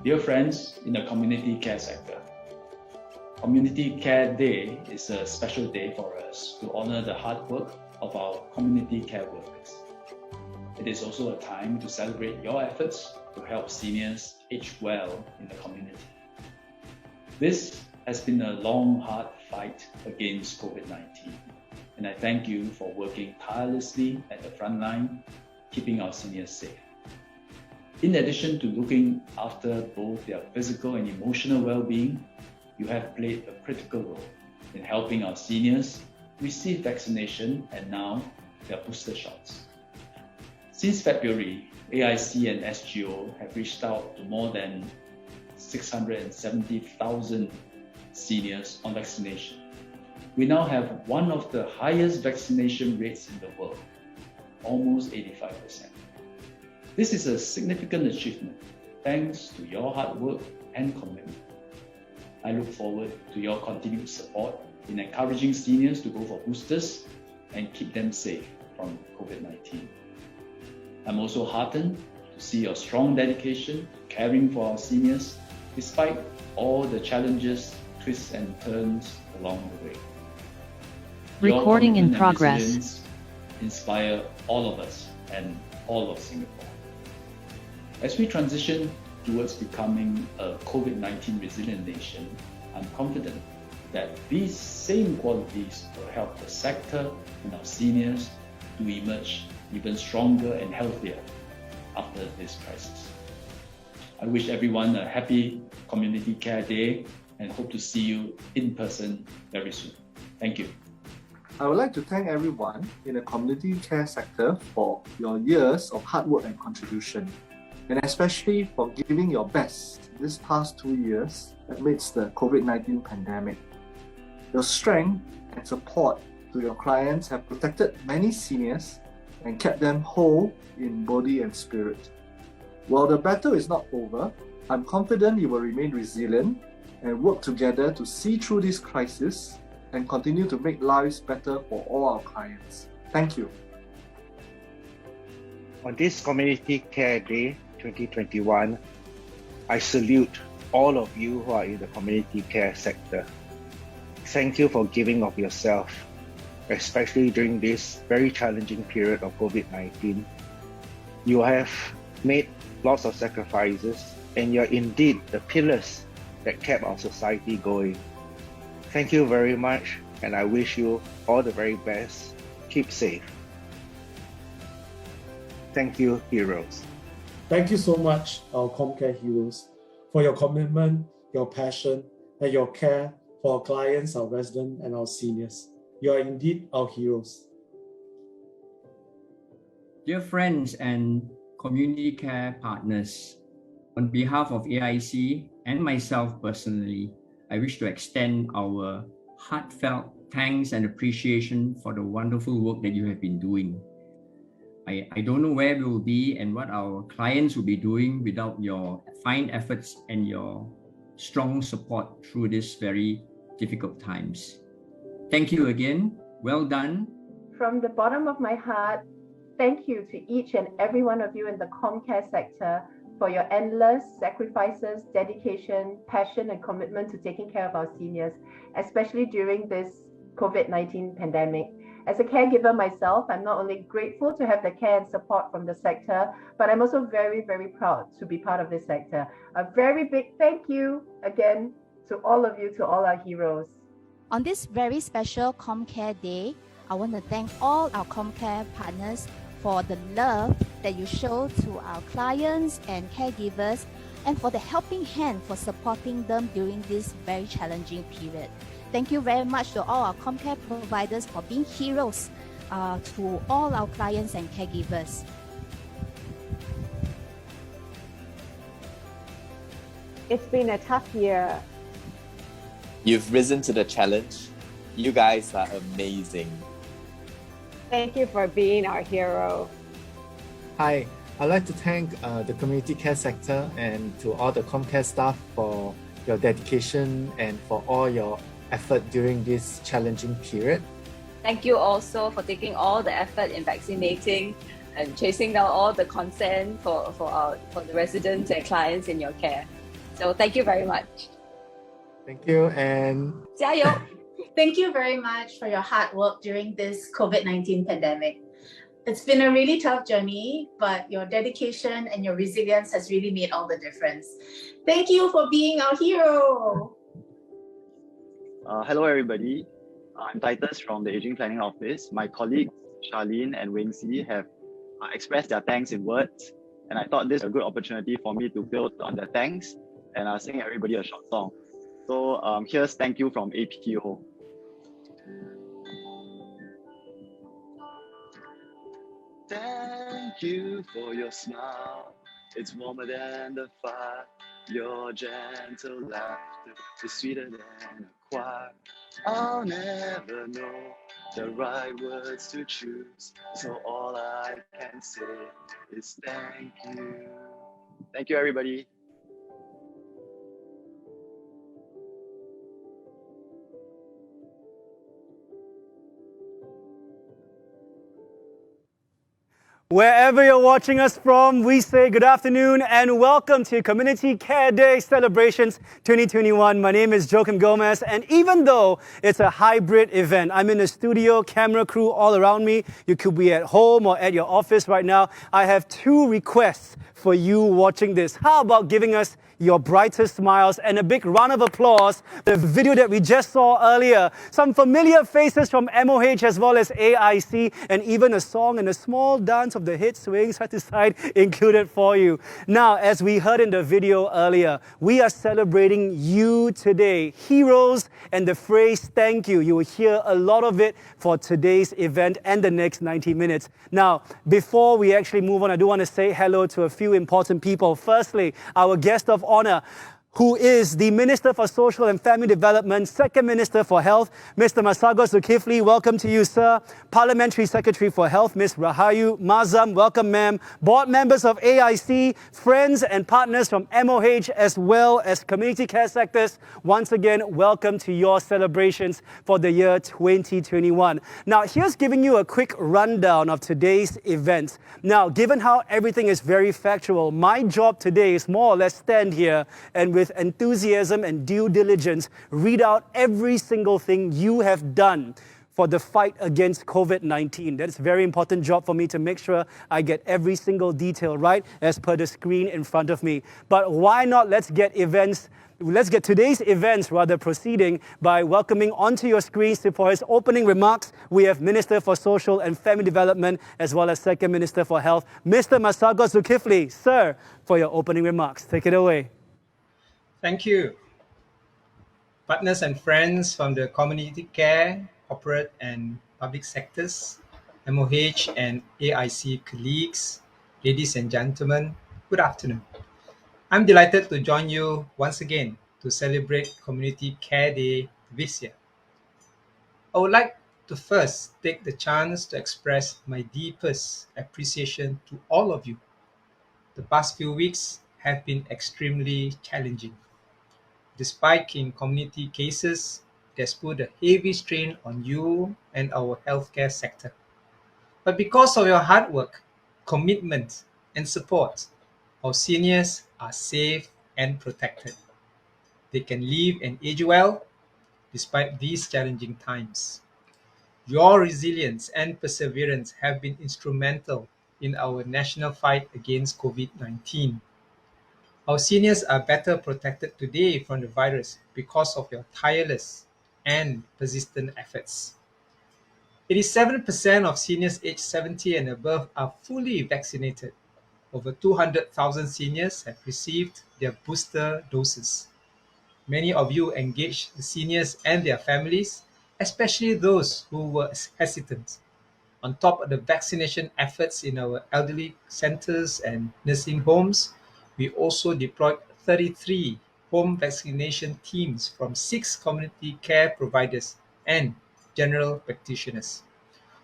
Dear friends in the community care sector, Community Care Day is a special day for us to honor the hard work of our community care workers. It is also a time to celebrate your efforts to help seniors age well in the community. This has been a long, hard fight against COVID-19, and I thank you for working tirelessly at the front line, keeping our seniors safe. In addition to looking after both their physical and emotional well-being, you have played a critical role in helping our seniors receive vaccination and now their booster shots. Since February, AIC and SGO have reached out to more than 670,000 seniors on vaccination. We now have one of the highest vaccination rates in the world, almost 85%. This is a significant achievement thanks to your hard work and commitment. I look forward to your continued support in encouraging seniors to go for boosters and keep them safe from COVID-19. I'm also heartened to see your strong dedication to caring for our seniors despite all the challenges, twists and turns along the way. Recording in Your commitment and progress. resilience inspire all of us and all of Singapore. As we transition towards becoming a COVID-19 resilient nation, I'm confident that these same qualities will help the sector and our seniors to emerge even stronger and healthier after this crisis. I wish everyone a happy Community Care Day and hope to see you in person very soon. Thank you. I would like to thank everyone in the community care sector for your years of hard work and contribution, and especially for giving your best this past 2 years amidst the COVID-19 pandemic. Your strength and support to your clients have protected many seniors and kept them whole in body and spirit. While the battle is not over, I'm confident you will remain resilient and work together to see through this crisis and continue to make lives better for all our clients. Thank you. On this Community Care Day 2021, I salute all of you who are in the community care sector. Thank you for giving of yourself, especially during this very challenging period of COVID-19. You have made lots of sacrifices and you're indeed the pillars that kept our society going. Thank you very much, and I wish you all the very best. Keep safe. Thank you, heroes. Thank you so much, our Comcare heroes, for your commitment, your passion, and your care for our clients, our residents, and our seniors. You are indeed our heroes. Dear friends and community care partners, on behalf of AIC and myself personally, I wish to extend our heartfelt thanks and appreciation for the wonderful work that you have been doing. I don't know where we will be and what our clients will be doing without your fine efforts and your strong support through these very difficult times. Thank you again. Well done. From the bottom of my heart, thank you to each and every one of you in the Comcare sector for your endless sacrifices, dedication, passion, and commitment to taking care of our seniors, especially during this COVID-19 pandemic. As a caregiver myself, I'm not only grateful to have the care and support from the sector, but I'm also very, very proud to be part of this sector. A very big thank you again to all of you, to all our heroes. On this very special Comcare Day, I want to thank all our Comcare partners for the love that you show to our clients and caregivers, and for the helping hand for supporting them during this very challenging period. Thank you very much to all our Comcare providers for being heroes to all our clients and caregivers. It's been a tough year. You've risen to the challenge. You guys are amazing. Thank you for being our hero. Hi, I'd like to thank the community care sector and to all the Comcare staff for your dedication and for all your effort during this challenging period. Thank you also for taking all the effort in vaccinating and chasing down all the consent for the residents and clients in your care. So thank you very much. Thank you, and 加油! Thank you very much for your hard work during this COVID-19 pandemic. It's been a really tough journey, but your dedication and your resilience has really made all the difference. Thank you for being our hero. Hello, everybody. I'm Titus from the Aging Planning Office. My colleagues Charlene and Wingsy have expressed their thanks in words, and I thought this was a good opportunity for me to build on their thanks and sing everybody a short song. So here's thank you from APO. Thank you for your smile. It's warmer than the fire. Your gentle laughter is sweeter than a choir. I'll never know the right words to choose, so all I can say is thank you. Thank you, everybody. Wherever you're watching us from, we say good afternoon and welcome to Community Care Day Celebrations 2021. My name is Joakim Gomez, and even though it's a hybrid event, I'm in the studio, camera crew all around me. You could be at home or at your office right now. I have two requests for you watching this. How about giving us your brightest smiles and a big round of applause for the video that we just saw earlier. Some familiar faces from MOH as well as AIC, and even a song and a small dance of the head swaying side to side included for you. Now, as we heard in the video earlier, we are celebrating you today, heroes, and the phrase thank you. You will hear a lot of it for today's event and the next 90 minutes. Now, before we actually move on, I do want to say hello to a few important people. Firstly, our guest of honor, who is the Minister for Social and Family Development, Second Minister for Health, Mr. Masagos Zulkifli. Welcome to you, sir. Parliamentary Secretary for Health, Ms. Rahayu Mazam. Welcome, ma'am. Board members of AIC, friends and partners from MOH, as well as community care sectors. Once again, welcome to your celebrations for the year 2021. Now, here's giving you a quick rundown of today's events. Now, given how everything is very factual, my job today is more or less stand here and with enthusiasm and due diligence, read out every single thing you have done for the fight against COVID-19. That's a very important job for me to make sure I get every single detail right as per the screen in front of me. But why not let's get today's events proceeding by welcoming onto your screens for his opening remarks. We have Minister for Social and Family Development as well as Second Minister for Health, Mr. Masagos Zulkifli. Sir, for your opening remarks. Take it away. Thank you. Partners and friends from the community care, corporate and public sectors, MOH and AIC colleagues, ladies and gentlemen, good afternoon. I'm delighted to join you once again to celebrate Community Care Day this year. I would like to first take the chance to express my deepest appreciation to all of you. The past few weeks have been extremely challenging. The spike in community cases has put a heavy strain on you and our healthcare sector. But because of your hard work, commitment, and support, our seniors are safe and protected. They can live and age well despite these challenging times. Your resilience and perseverance have been instrumental in our national fight against COVID-19. Our seniors are better protected today from the virus because of your tireless and persistent efforts. 87% of seniors aged 70 and above are fully vaccinated. Over 200,000 seniors have received their booster doses. Many of you engaged the seniors and their families, especially those who were hesitant. On top of the vaccination efforts in our elderly centers and nursing homes, we also deployed 33 home vaccination teams from 6 community care providers and general practitioners.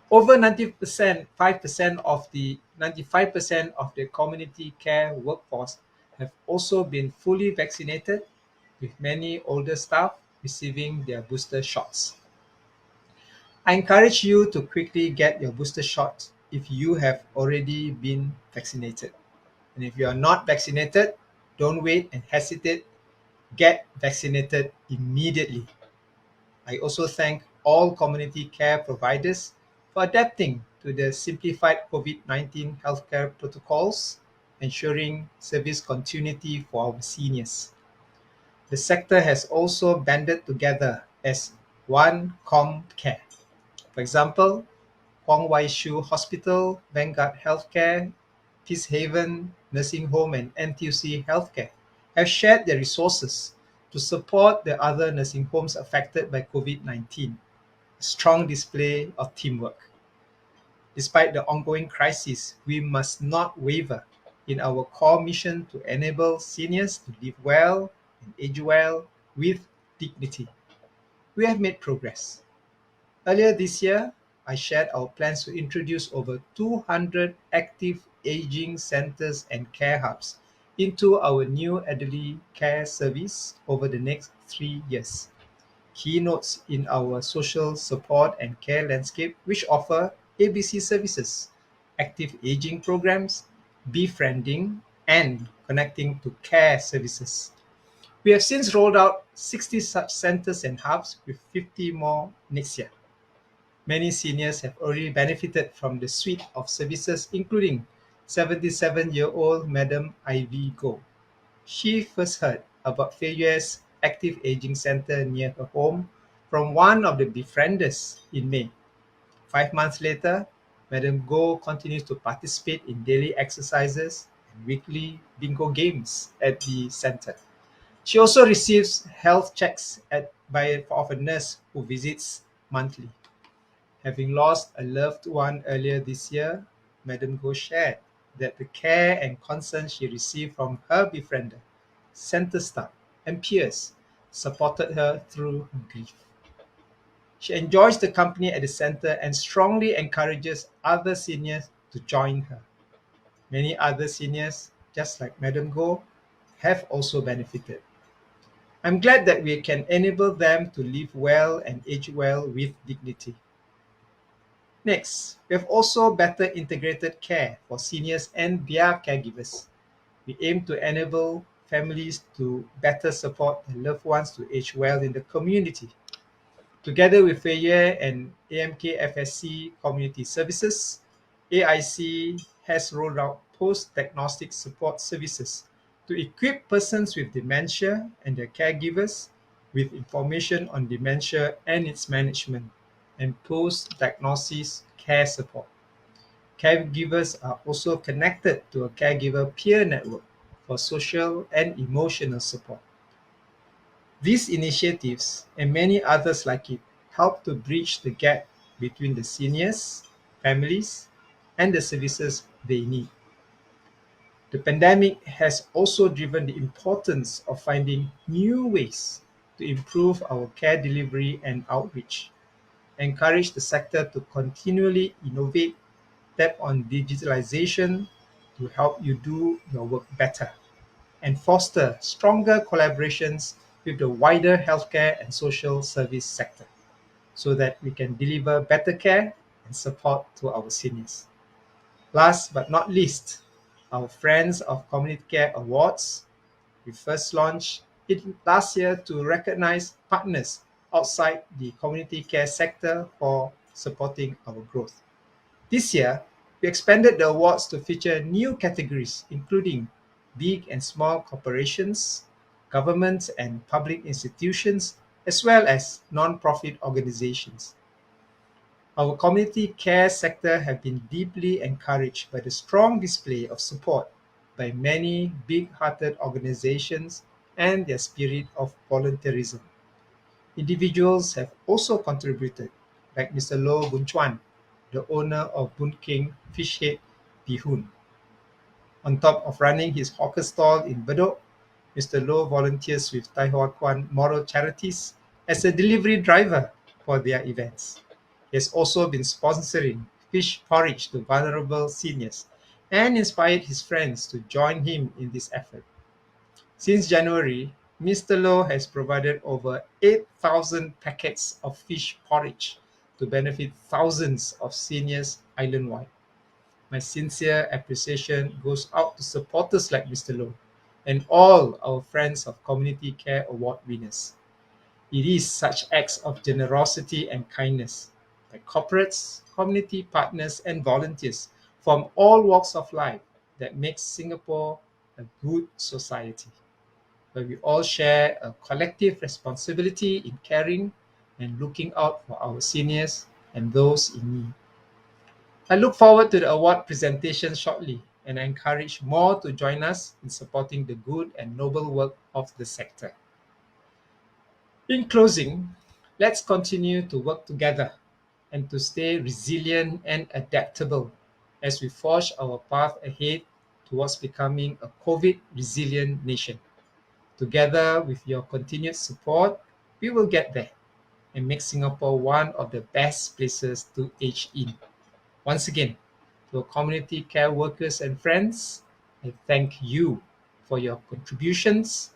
Over 95% of the community care workforce have also been fully vaccinated, with many older staff receiving their booster shots. I encourage you to quickly get your booster shot if you have already been vaccinated. And if you are not vaccinated, don't wait and hesitate get vaccinated immediately. I also thank all community care providers for adapting to the simplified COVID-19 healthcare protocols, ensuring service continuity for our seniors. The sector has also banded together as one ComCare. For example, Kwang Hospital, Vanguard Healthcare, Peacehaven Nursing Home, and NTUC Healthcare have shared their resources to support the other nursing homes affected by COVID-19, a strong display of teamwork. Despite the ongoing crisis, we must not waver in our core mission to enable seniors to live well and age well with dignity. We have made progress. Earlier this year, I shared our plans to introduce over 200 active aging centers and care hubs into our new elderly care service over the next 3 years. Keynotes in our social support and care landscape, which offer ABC services, active aging programs, befriending, and connecting to care services. We have since rolled out 60 such centers and hubs, with 50 more next year. Many seniors have already benefited from the suite of services, including 77-year-old Madam Ivy Go. She first heard about Fei Yue's active aging center near her home from one of the befrienders in May. 5 months later, Madam Go continues to participate in daily exercises and weekly bingo games at the center. She also receives health checks of a nurse who visits monthly. Having lost a loved one earlier this year, Madam Go shared that the care and concern she received from her befriender, center staff, and peers supported her through her grief. She enjoys the company at the center and strongly encourages other seniors to join her. Many other seniors, just like Madam Go, have also benefited. I'm glad that we can enable them to live well and age well with dignity. Next, we have also better integrated care for seniors and their caregivers. We aim to enable families to better support their loved ones to age well in the community. Together with Fei Yue and AMK FSC Community Services, AIC has rolled out post-diagnostic support services to equip persons with dementia and their caregivers with information on dementia and its management, and post-diagnosis care support. Caregivers are also connected to a caregiver peer network for social and emotional support. These initiatives, and many others like it, help to bridge the gap between the seniors, families, and the services they need. The pandemic has also driven the importance of finding new ways to improve our care delivery and outreach, encourage the sector to continually innovate, tap on digitalization to help you do your work better, and foster stronger collaborations with the wider healthcare and social service sector so that we can deliver better care and support to our seniors. Last but not least, our Friends of Community Care Awards. We first launched it last year to recognize partners outside the community care sector for supporting our growth. This year, we expanded the awards to feature new categories, including big and small corporations, governments and public institutions, as well as non-profit organizations. Our community care sector have been deeply encouraged by the strong display of support by many big-hearted organizations and their spirit of volunteerism. Individuals have also contributed, like Mr. Lo Boon Chuan, the owner of Boon King Fish Head Bihun. On top of running his hawker stall in Bedok, Mr. Lo volunteers with Tai Hoa Kwan Moral Charities as a delivery driver for their events. He has also been sponsoring fish porridge to vulnerable seniors and inspired his friends to join him in this effort. Since January, Mr. Lo has provided over 8,000 packets of fish porridge to benefit thousands of seniors island-wide. My sincere appreciation goes out to supporters like Mr. Lo, and all our Friends of Community Care Award winners. It is such acts of generosity and kindness by corporates, community partners, and volunteers from all walks of life that makes Singapore a good society, where we all share a collective responsibility in caring and looking out for our seniors and those in need. I look forward to the award presentation shortly, and I encourage more to join us in supporting the good and noble work of the sector. In closing, let's continue to work together and to stay resilient and adaptable as we forge our path ahead towards becoming a COVID resilient nation. Together with your continued support, we will get there and make Singapore one of the best places to age in. Once again, to our community care workers and friends, I thank you for your contributions,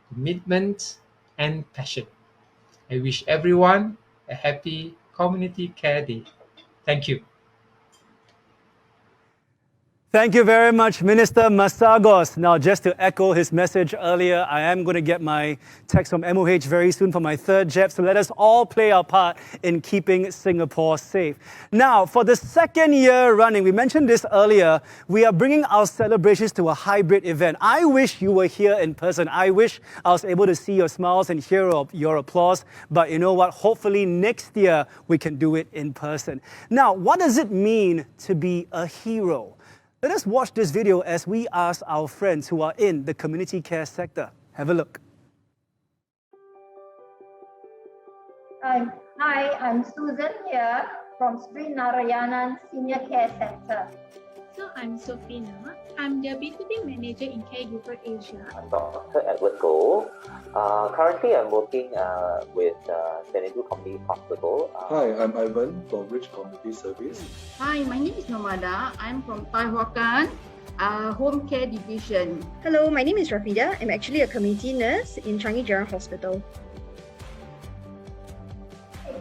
commitment, and passion. I wish everyone a happy Community Care Day. Thank you. Thank you very much, Minister Masagos. Now, just to echo his message earlier, I am going to get my text from MOH very soon for my third jab, so let us all play our part in keeping Singapore safe. Now, for the second year running, we mentioned this earlier, we are bringing our celebrations to a hybrid event. I wish you were here in person. I wish I was able to see your smiles and hear your applause, but you know what? Hopefully next year we can do it in person. Now, what does it mean to be a hero? Let us watch this video as we ask our friends who are in the community care sector. Have a look. Hi, I'm Susan here from Sri Narayanan Senior Care Center. So I'm Sophina. I'm the B2B Manager in Caregiver Asia. I'm Dr. Edward Goh. Currently, I'm working with Senedu Community Hospital. Hi, I'm Ivan from Rich Community Service. Hi, my name is Nomada. I'm from Taiwakan Home Care Division. Hello, my name is Rafida. I'm actually a community nurse in Changi General Hospital.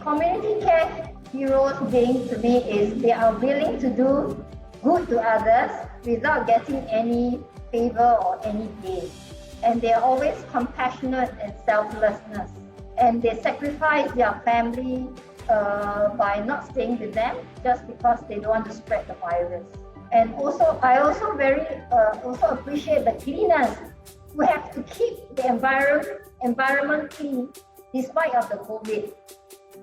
Community care heroes being to me is they are willing to do good to others without getting any favor or any pay. And they are always compassionate and selflessness. And they sacrifice their family by not staying with them just because they don't want to spread the virus. And also, I also also appreciate the cleaners who have to keep the environment clean despite of the COVID.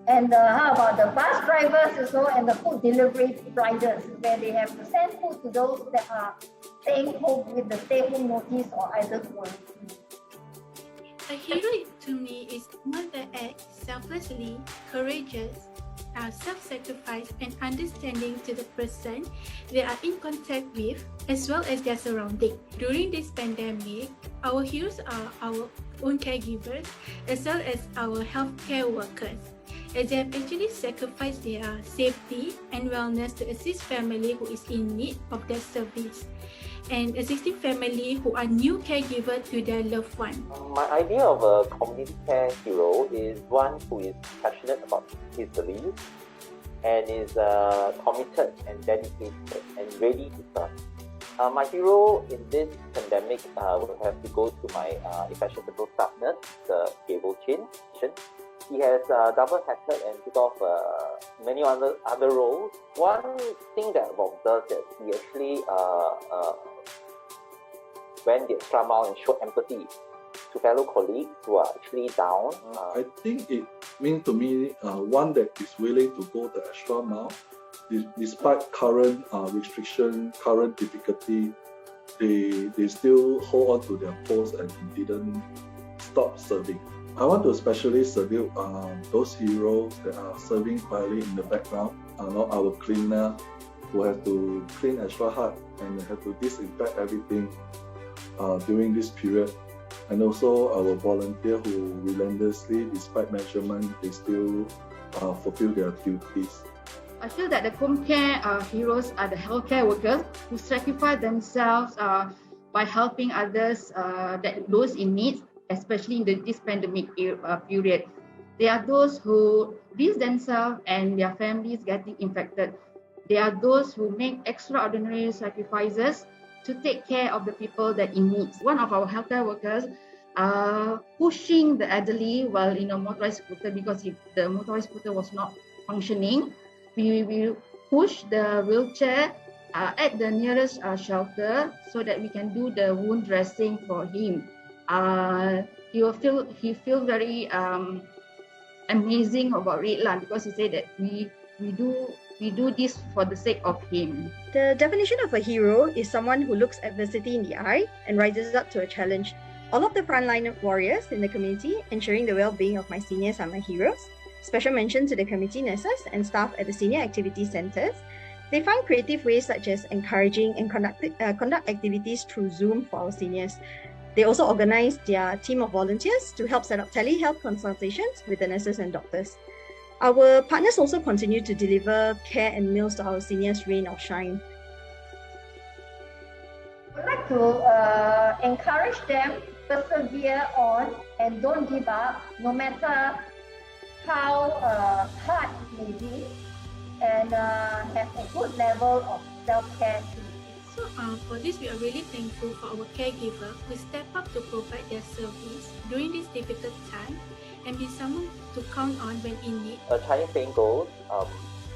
And how about the bus drivers also and the food delivery riders, where they have to send food to those that are staying home with the stay-home notice or either quarantine. A hero to me is one that acts selflessly, courageous, self-sacrifice and understanding to the person they are in contact with as well as their surrounding. During this pandemic, our heroes are our own caregivers as well as our healthcare workers, as they have actually sacrificed their safety and wellness to assist family who is in need of their service and assisting family who are new caregiver to their loved one. My idea of a community care hero is one who is passionate about his beliefs and is committed and dedicated and ready to serve. My hero in this pandemic will have to go to my infection control staff nurse, the Yeow Chin. He has double-hatted and took off many other roles. One thing that I've observed is he actually went the extra mile and showed empathy to fellow colleagues who are actually down. I think it means to me one that is willing to go the extra mile despite current restriction, current difficulty. They still hold on to their post and didn't stop serving. I want to especially salute those heroes that are serving quietly in the background. Our cleaner who have to clean extra hard and have to disinfect everything during this period. And also our volunteer who relentlessly, despite measurement, they still fulfill their duties. I feel that the home care heroes are the healthcare workers who sacrifice themselves by helping others, those in need, especially in this pandemic period. They are those who risk themselves and their families getting infected. They are those who make extraordinary sacrifices to take care of the people that in need. One of our healthcare workers pushing the elderly while in a motorized scooter because the motorized scooter was not functioning. We will push the wheelchair at the nearest shelter so that we can do the wound dressing for him. He feel very amazing about it because he said that we do this for the sake of him. The definition of a hero is someone who looks adversity in the eye and rises up to a challenge. All of the frontline warriors in the community ensuring the well-being of my seniors are my heroes. Special mention to the community nurses and staff at the senior activity centres. They find creative ways such as encouraging and conduct activities through Zoom for our seniors. They also organize their team of volunteers to help set up telehealth consultations with the nurses and doctors. Our partners also continue to deliver care and meals to our seniors rain or shine. I'd like to encourage them to persevere on and don't give up, no matter how hard it may be, and have a good level of self-care too. So for this, we are really thankful for our caregiver who step up to provide their service during this difficult time and be someone to count on when in need. A Chinese saying goes,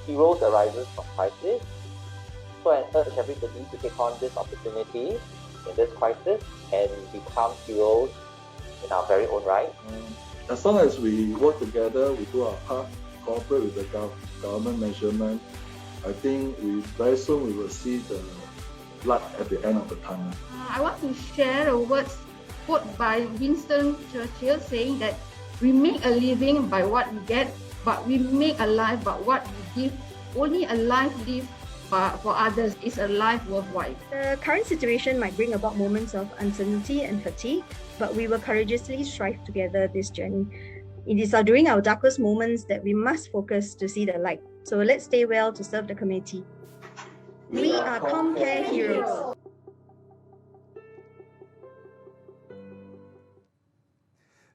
heroes arises from crisis. So I urge everybody to take on this opportunity in this crisis and become heroes in our very own right. As long as we work together, we do our part, cooperate with the government measurement, I think very soon we will see the light at the end of the tunnel. I want to share a words quote by Winston Churchill saying that we make a living by what we get, but we make a life by what we give. Only a life lived for others is a life worthwhile. The current situation might bring about moments of uncertainty and fatigue, but we will courageously strive together this journey. It is during our darkest moments that we must focus to see the light. So let's stay well to serve the community. We are ComCare Heroes.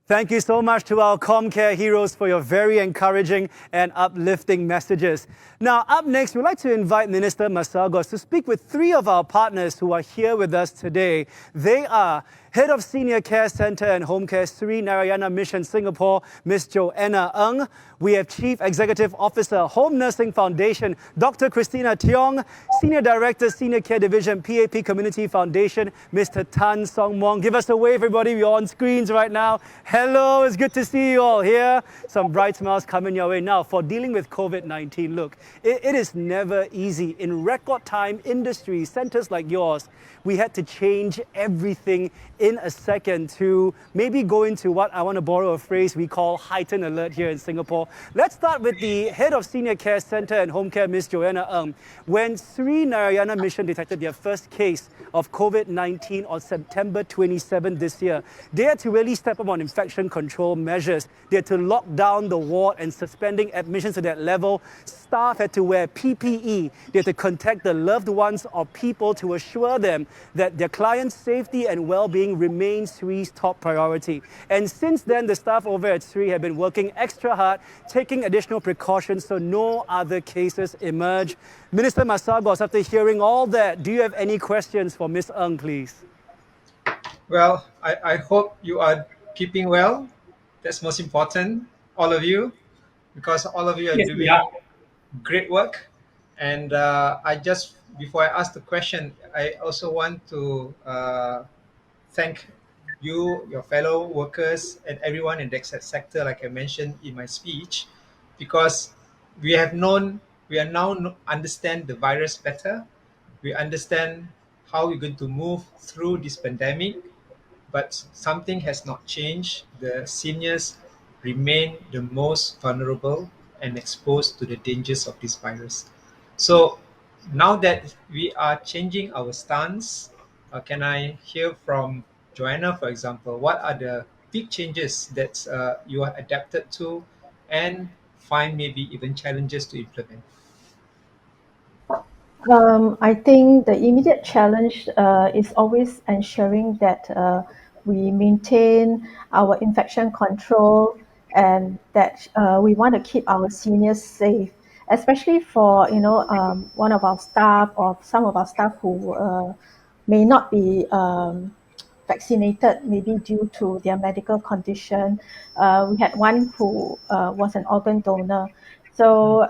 Thank you so much to our ComCare heroes for your very encouraging and uplifting messages. Now, up next, we'd like to invite Minister Masagos to speak with three of our partners who are here with us today. They are Head of Senior Care Centre and Home Care Sri Narayana Mission Singapore, Ms. Joanna Ng. We have Chief Executive Officer, Home Nursing Foundation, Dr. Christina Tiong, Senior Director, Senior Care Division, PAP Community Foundation, Mr. Tan Song Mong. Give us a wave, everybody. We're on screens right now. Hello, it's good to see you all here. Some bright smiles coming your way. Now, for dealing with COVID-19, look, it is never easy. In record time, industries, centres like yours, we had to change everything in a second to maybe go into what I want to borrow a phrase we call heightened alert here in Singapore. Let's start with the Head of Senior Care Centre and Home Care, Ms. Joanna Ng. When Sri Narayana Mission detected their first case of COVID-19 on September 27 this year, they had to really step up on infection control measures. They had to lock down the ward and suspending admissions to that level. Staff had to wear PPE. They had to contact the loved ones or people to assure them that their clients' safety and well-being remains Sri's top priority. And since then, the staff over at Sri have been working extra hard, taking additional precautions so no other cases emerge. Minister Masagos, after hearing all that, do you have any questions for Ms. Ng, please? Well, I hope you are keeping well. That's most important, all of you, because all of you are doing great work. And before I ask the question, I also want to thank you, your fellow workers, and everyone in the sector, like I mentioned in my speech, because we now understand the virus better. We understand how we're going to move through this pandemic, but something has not changed. The seniors remain the most vulnerable and exposed to the dangers of this virus. So now that we are changing our stance, can I hear from Joanna, for example, what are the big changes that you are adapted to and find maybe even challenges to implement? I think the immediate challenge is always ensuring that we maintain our infection control and that we want to keep our seniors safe, especially for one of our staff or some of our staff who may not be vaccinated, maybe due to their medical condition. We had one who was an organ donor. So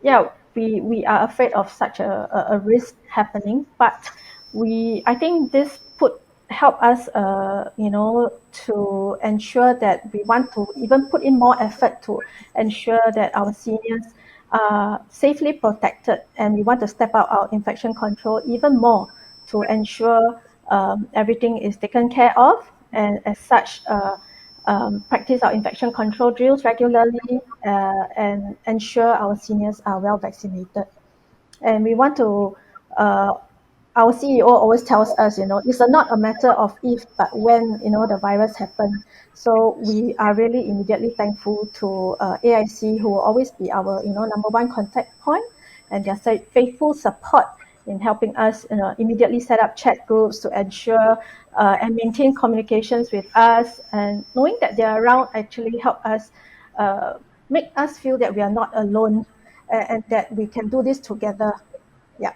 yeah, we are afraid of such a risk happening, but I think this help us to ensure that we want to even put in more effort to ensure that our seniors are safely protected, and we want to step up our infection control even more to ensure everything is taken care of, and as such practice our infection control drills regularly, and ensure our seniors are well vaccinated. And we want to our CEO always tells us, it's not a matter of if, but when, the virus happened. So we are really immediately thankful to AIC, who will always be our, number one contact point, and their faithful support in helping us, immediately set up chat groups to ensure and maintain communications with us, and knowing that they're around actually help us make us feel that we are not alone, and that we can do this together. Yeah.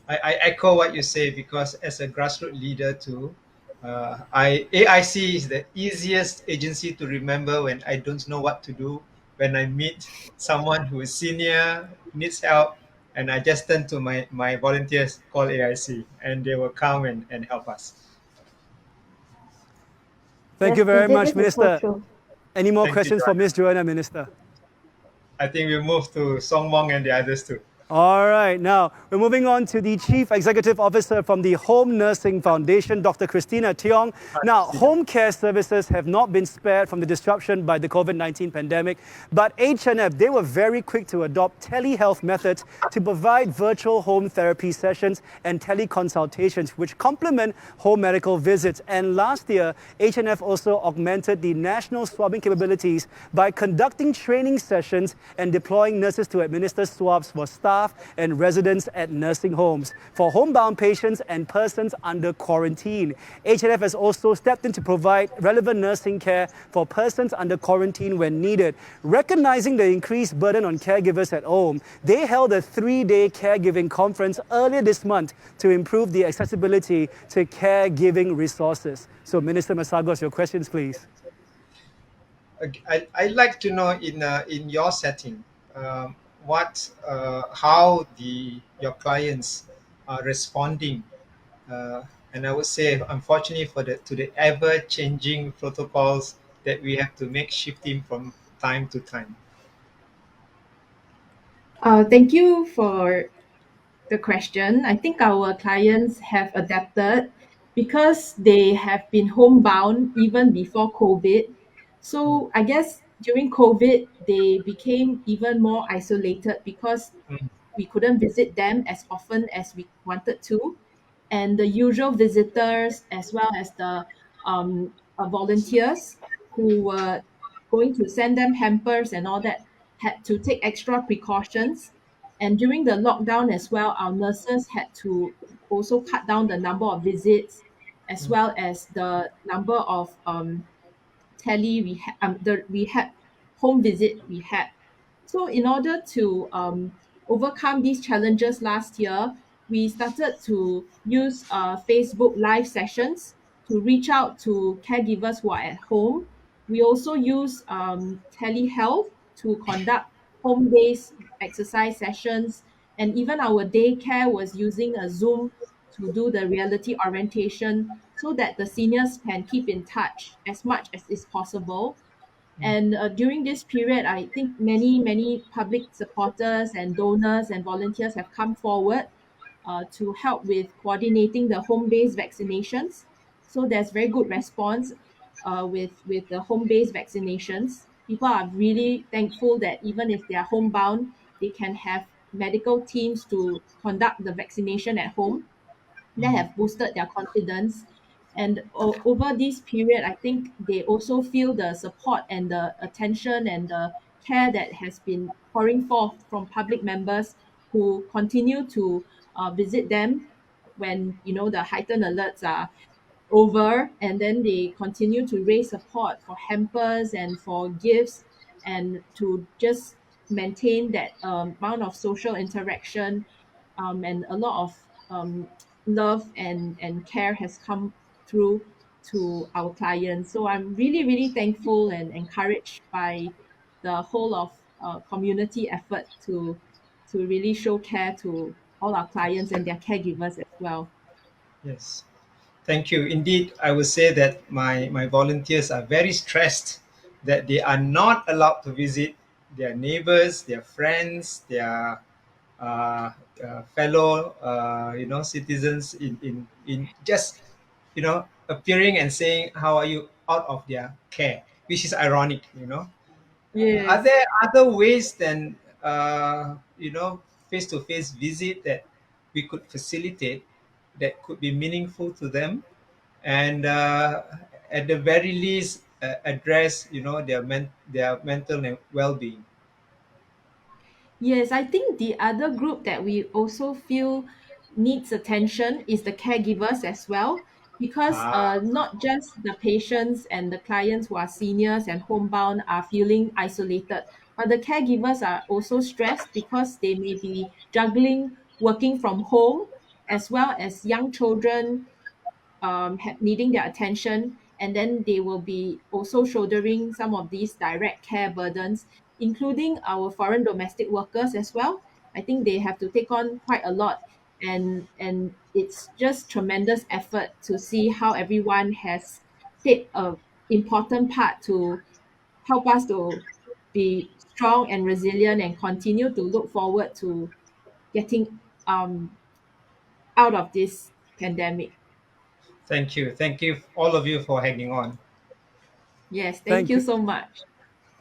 I echo what you say, because as a grassroots leader too, AIC is the easiest agency to remember when I don't know what to do, when I meet someone who is senior, needs help, and I just turn to my volunteers, call AIC, and they will come and help us. Thank Yes, you very indeed, much, this is so Minister. true. Any more Thank you, questions for Joanna. Ms. Joanna, Minister? I think we'll move to Song Wong and the others too. All right, now we're moving on to the Chief Executive Officer from the Home Nursing Foundation, Dr. Christina Tiong. Now, home care services have not been spared from the disruption by the COVID-19 pandemic, but HNF, they were very quick to adopt telehealth methods to provide virtual home therapy sessions and teleconsultations, which complement home medical visits. And last year, HNF also augmented the national swabbing capabilities by conducting training sessions and deploying nurses to administer swabs for staff and residents at nursing homes, for homebound patients and persons under quarantine. HNF has also stepped in to provide relevant nursing care for persons under quarantine when needed. Recognizing the increased burden on caregivers at home, they held a 3-day caregiving conference earlier this month to improve the accessibility to caregiving resources. So, Minister Masagos, your questions, please. I'd like to know in your setting, how your clients are responding, and I would say, unfortunately, to the ever-changing protocols that we have to make shifting from time to time. Thank you for the question. I think our clients have adapted because they have been homebound even before COVID. So I guess during COVID, they became even more isolated because we couldn't visit them as often as we wanted to. And the usual visitors, as well as the volunteers who were going to send them hampers and all that, had to take extra precautions. And during the lockdown as well, our nurses had to also cut down the number of visits, as well as the number of the rehab home visit we had. So in order to overcome these challenges last year, we started to use Facebook live sessions to reach out to caregivers who are at home. We also use telehealth to conduct home-based exercise sessions, and even our daycare was using a Zoom to do the reality orientation so that the seniors can keep in touch as much as is possible. And during this period, I think many public supporters and donors and volunteers have come forward to help with coordinating the home-based vaccinations. So there's very good response with the home-based vaccinations. People are really thankful that even if they are homebound, they can have medical teams to conduct the vaccination at home. That have boosted their confidence. And over this period, I think they also feel the support and the attention and the care that has been pouring forth from public members who continue to visit them when the heightened alerts are over, and then they continue to raise support for hampers and for gifts, and to just maintain that amount of social interaction, and a lot of love and care has come through to our clients. So I'm really, really thankful and encouraged by the whole of community effort to really show care to all our clients and their caregivers as well. Yes. Thank you. Indeed, I would say that my volunteers are very stressed that they are not allowed to visit their neighbors, their friends, their fellow citizens in just appearing and saying how are you out of their care, which is ironic. Are Yes. there other ways than face-to-face visit that we could facilitate that could be meaningful to them, and at the very least address their mental well-being? Yes, I think the other group that we also feel needs attention is the caregivers as well, because not just the patients and the clients who are seniors and homebound are feeling isolated, but the caregivers are also stressed because they may be juggling working from home as well as young children needing their attention, and then they will be also shouldering some of these direct care burdens, including our foreign domestic workers as well. I think they have to take on quite a lot, and it's just tremendous effort to see how everyone has played a important part to help us to be strong and resilient and continue to look forward to getting out of this pandemic. Thank you all of you for hanging on. Yes, thank Thank you you. so much.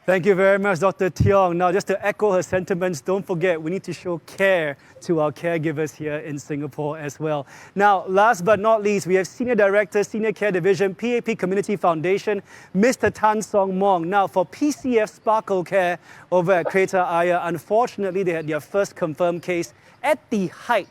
Thank you very much, Dr. Tiong. Now, just to echo her sentiments, don't forget we need to show care to our caregivers here in Singapore as well. Now, last but not least, we have Senior Director, Senior Care Division, PAP Community Foundation, Mr. Tan Song Mong. Now, for PCF Sparkle Care over at Kreta Ayer, unfortunately, they had their first confirmed case at the height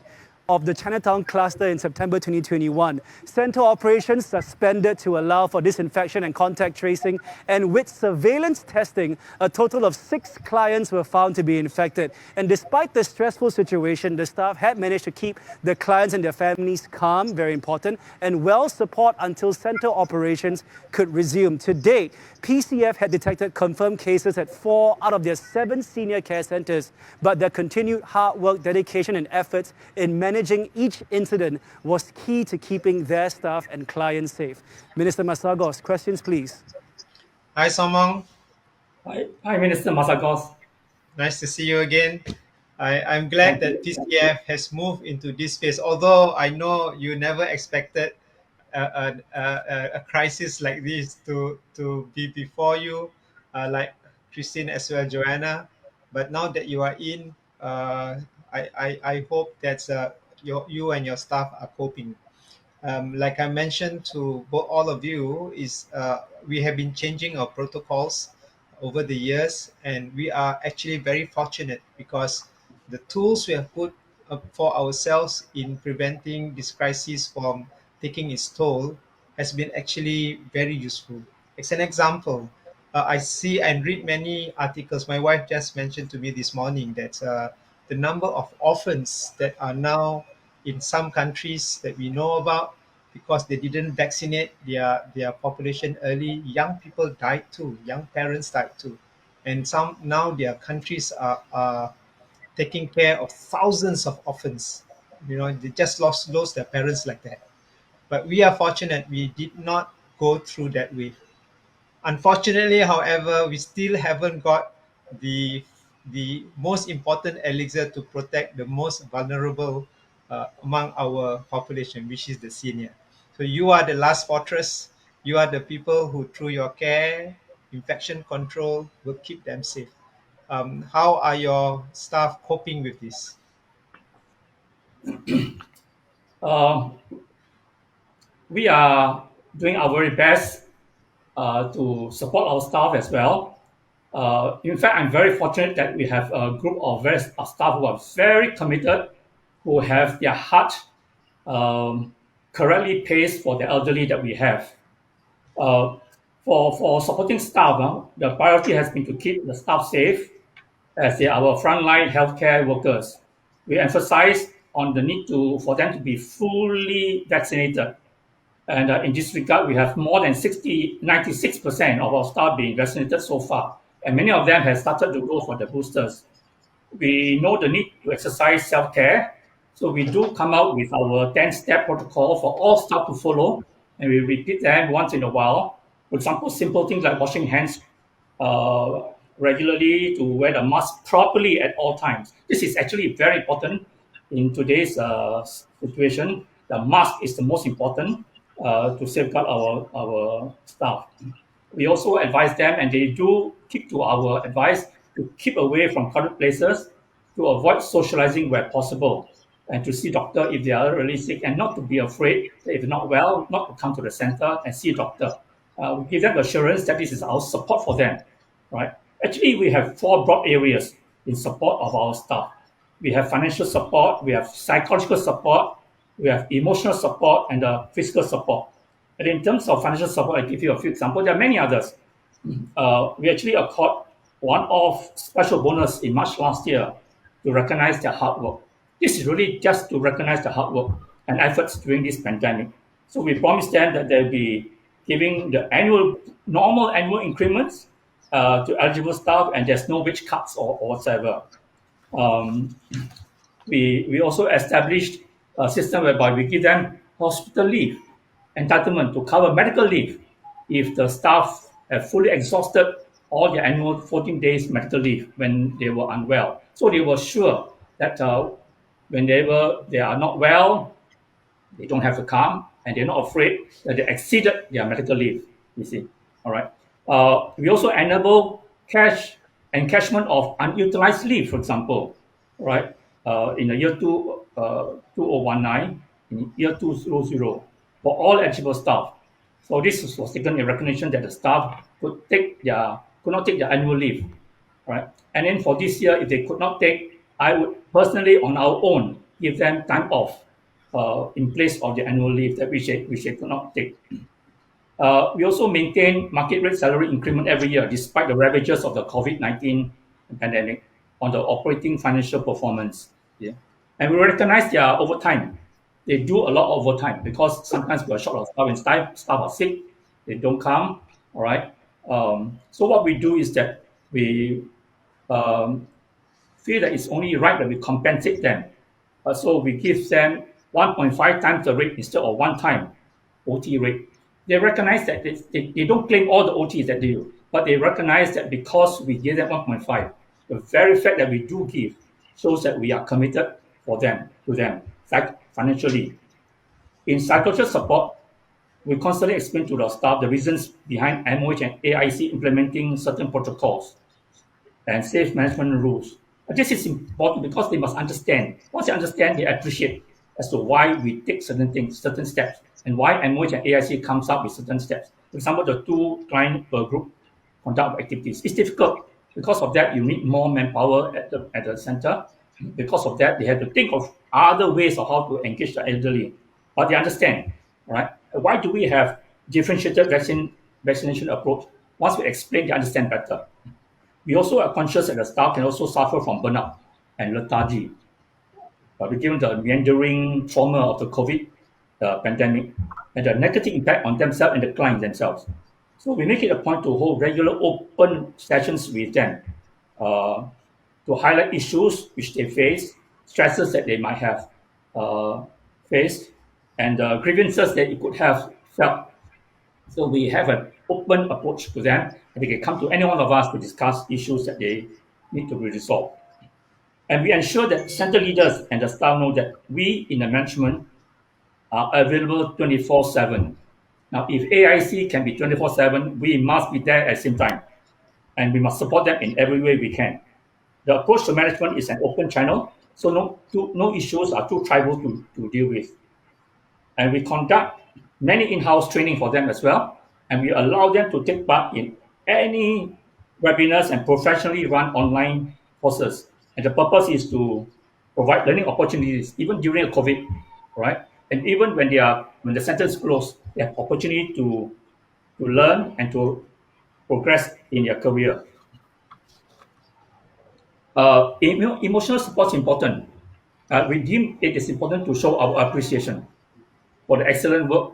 of the Chinatown cluster in September 2021. Center operations suspended to allow for disinfection and contact tracing, and with surveillance testing, a total of 6 clients were found to be infected. And despite the stressful situation, the staff had managed to keep the clients and their families calm, very important, and well support until center operations could resume. To date, PCF had detected confirmed cases at 4 out of their 7 senior care centers, but their continued hard work, dedication, and efforts in managing each incident was key to keeping their staff and clients safe. Minister Masagos, questions please. Hi, Somong. Hi, Minister Masagos. Nice to see you again. I'm glad that PCF has moved into this space, although I know you never expected a crisis like this to be before you, like Christine as well, Joanna. But now that you are in, I hope that you and your staff are coping. Like I mentioned to all of you, is we have been changing our protocols over the years, and we are actually very fortunate because the tools we have put up for ourselves in preventing this crisis from taking its toll has been actually very useful. As an example, I see and read many articles. My wife just mentioned to me this morning that the number of orphans that are now in some countries that we know about, because they didn't vaccinate their population early, young people died too, young parents died too. And some now their countries are taking care of thousands of orphans. They just lost their parents like that. But we are fortunate we did not go through that way. Unfortunately, however, we still haven't got the most important elixir to protect the most vulnerable among our population, which is the senior. So you are the last fortress. You are the people who, through your care, infection control, will keep them safe. How are your staff coping with this? We are doing our very best to support our staff as well. In fact, I'm very fortunate that we have a group of staff who are very committed, who have their heart correctly placed for the elderly that we have. For supporting staff, the priority has been to keep the staff safe as they are our frontline healthcare workers. We emphasize on the need for them to be fully vaccinated. And in this regard, we have more than 96% of our staff being vaccinated so far. And many of them have started to go for the boosters. We know the need to exercise self-care. So we do come out with our 10-step protocol for all staff to follow. And we repeat them once in a while. For example, simple things like washing hands regularly, to wear the mask properly at all times. This is actually very important in today's situation. The mask is the most important to safeguard our staff. We also advise them, and they do keep to our advice, to keep away from crowded places, to avoid socializing where possible, and to see doctor if they are really sick, and not to be afraid that if they're not well, not to come to the center and see a doctor. We give them assurance that this is our support for them, right? Actually, we have 4 broad areas in support of our staff. We have financial support, we have psychological support, we have emotional support, and physical support. And in terms of financial support, I'll give you a few examples. There are many others. We actually accord one-off special bonus in March last year to recognize their hard work. This is really just to recognize the hard work and efforts during this pandemic. So we promise them that they'll be giving the normal annual increments to eligible staff, and there's no wage cuts or whatsoever. We also established a system whereby we give them hospital leave entitlement to cover medical leave if the staff have fully exhausted all their annual 14 days medical leave when they were unwell. So they were sure that whenever they are not well, they don't have to come, and they're not afraid that they exceeded their medical leave, you see. All right. We also enable cash encashment of unutilized leave, for example, right? In the year 2019, in year 200, for all eligible staff. So this was taken in recognition that the staff could not take their annual leave, right? And then for this year, if they could not take, I would personally, on our own, give them time off in place of the annual leave that which they could not take. We also maintain market rate salary increment every year, despite the ravages of the COVID-19 pandemic on the operating financial performance. Yeah. And we recognize their overtime. They do a lot of overtime because sometimes we are short of staff, and staff are sick, they don't come. All right. So what we do is that we feel that it's only right that we compensate them. So we give them 1.5 times the rate instead of 1 time OT rate. They recognize that they don't claim all the OTs that they do, but they recognize that because we give them 1.5, the very fact that we do give shows that we are committed to them, financially. In psychological support, we constantly explain to the staff the reasons behind MOH and AIC implementing certain protocols and safe management rules. But this is important because they must understand. Once they understand, they appreciate as to why we take certain steps, and why MOH and AIC comes up with certain steps. For example, the 2 client per group conduct activities. It's difficult. Because of that, you need more manpower at the center. Because of that, they have to think of other ways of how to engage the elderly. But they understand, right? Why do we have differentiated vaccination approach? Once we explain, they understand better. We also are conscious that the staff can also suffer from burnout and lethargy. Given the meandering trauma of the COVID pandemic and the negative impact on themselves and the clients themselves. So we make it a point to hold regular open sessions with them to highlight issues which they face, stresses that they might have faced, and grievances that they could have felt. So we have an open approach to them, and they can come to any one of us to discuss issues that they need to be resolved. And we ensure that center leaders and the staff know that we in the management are available 24/7. Now, if AIC can be 24/7, we must be there at the same time, and we must support them in every way we can. The approach to management is an open channel, so no issues are too tribal to deal with. And we conduct many in-house training for them as well, and we allow them to take part in any webinars and professionally run online courses. And the purpose is to provide learning opportunities even during a COVID, right? And even when the center is closed, they have opportunity to learn and to progress in their career. Emotional support is important. we deem it is important to show our appreciation for the excellent work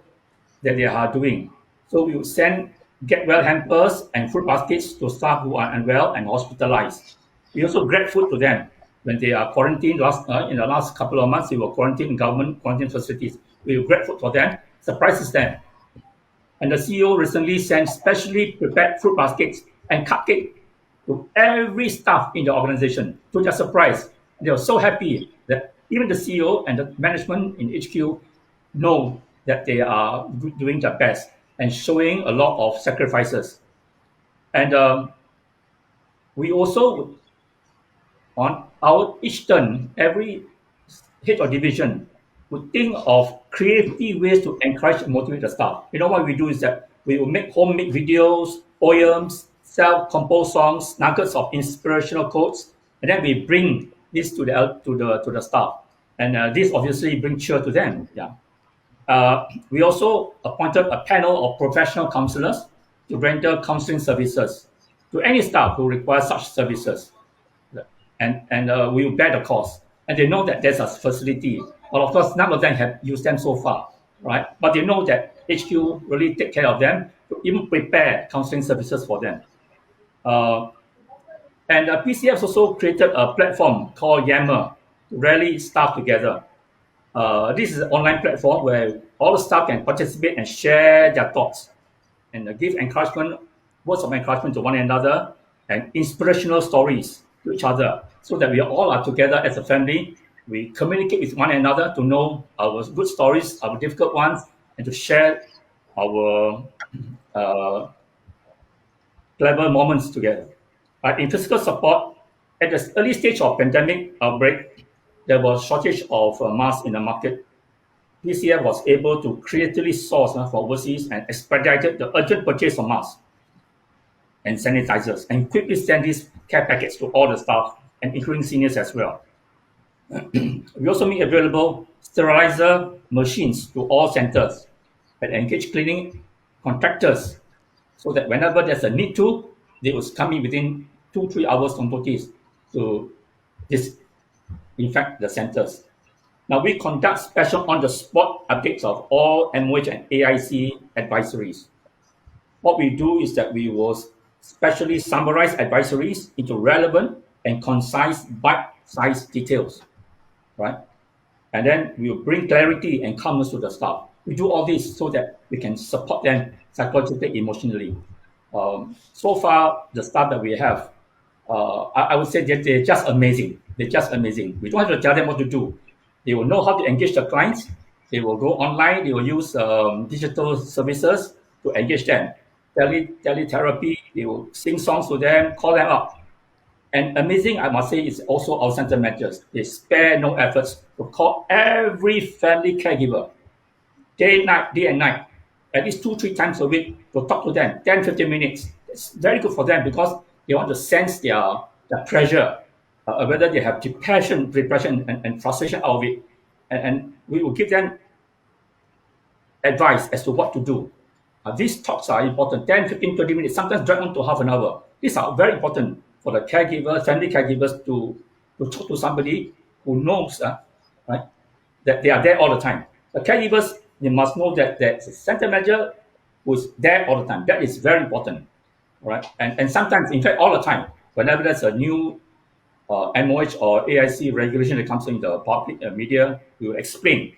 that they are doing. So we would send get well hampers and fruit baskets to staff who are unwell and hospitalized. We also grab food to them when they are quarantined. In the last couple of months, they were quarantined in government quarantine facilities. We will grab food for them, surprises them. And the CEO recently sent specially prepared fruit baskets and cupcake to every staff in the organization, to their surprise. They were so happy that even the CEO and the management in HQ know that they are doing their best and showing a lot of sacrifices. And we also, on our each turn, every head of division would think of creative ways to encourage and motivate the staff. You know what we do is that we will make homemade videos, poems, self-composed songs, nuggets of inspirational quotes, and then we bring this to the staff. And this obviously brings cheer to them. Yeah. We also appointed a panel of professional counselors to render counseling services to any staff who requires such services. And we will bear the cost. And they know that there's a facility. Well, of course, none of them have used them so far, right? But they know that HQ really take care of them to even prepare counseling services for them. And PCF also created a platform called Yeow to rally staff together. This is an online platform where all the staff can participate and share their thoughts and give encouragement, words of encouragement to one another and inspirational stories to each other so that we all are together as a family. We communicate with one another to know our good stories, our difficult ones, and to share our clever moments together. In physical support, at the early stage of pandemic outbreak, there was shortage of masks in the market. PCF was able to creatively source for overseas and expedited the urgent purchase of masks and sanitizers and quickly send these care packets to all the staff and including seniors as well. We also make available sterilizer machines to all centers and engage cleaning contractors so that whenever there's a need to, they will come in within 2-3 hours on notice to disinfect the centers. Now we conduct special on-the-spot updates of all MOH and AIC advisories. What we do is that we will specially summarize advisories into relevant and concise bite-sized details, right? And then we will bring clarity and calmness to the staff. We do all this so that we can support them psychologically, emotionally. So far, the staff that we have, I would say that they're just amazing. They're just amazing. We don't have to tell them what to do. They will know how to engage the clients. They will go online. They will use digital services to engage them. Teletherapy, they will sing songs to them, call them up. And amazing, I must say, is also our center managers. They spare no efforts to call every family caregiver, day and night, at least 2-3 times a week to talk to them, 10-15 minutes. It's very good for them because they want to sense their pressure, whether they have depression and frustration out of it. And we will give them advice as to what to do. These talks are important, 10, 15, 20 minutes, sometimes drag on to half an hour. These are very important for the caregivers, family caregivers to talk to somebody who knows right, that they are there all the time. The caregivers, they must know that there's a center manager who is there all the time. That is very important, right? And sometimes, in fact, all the time, whenever there's a new MOH or AIC regulation that comes in the public media, we will explain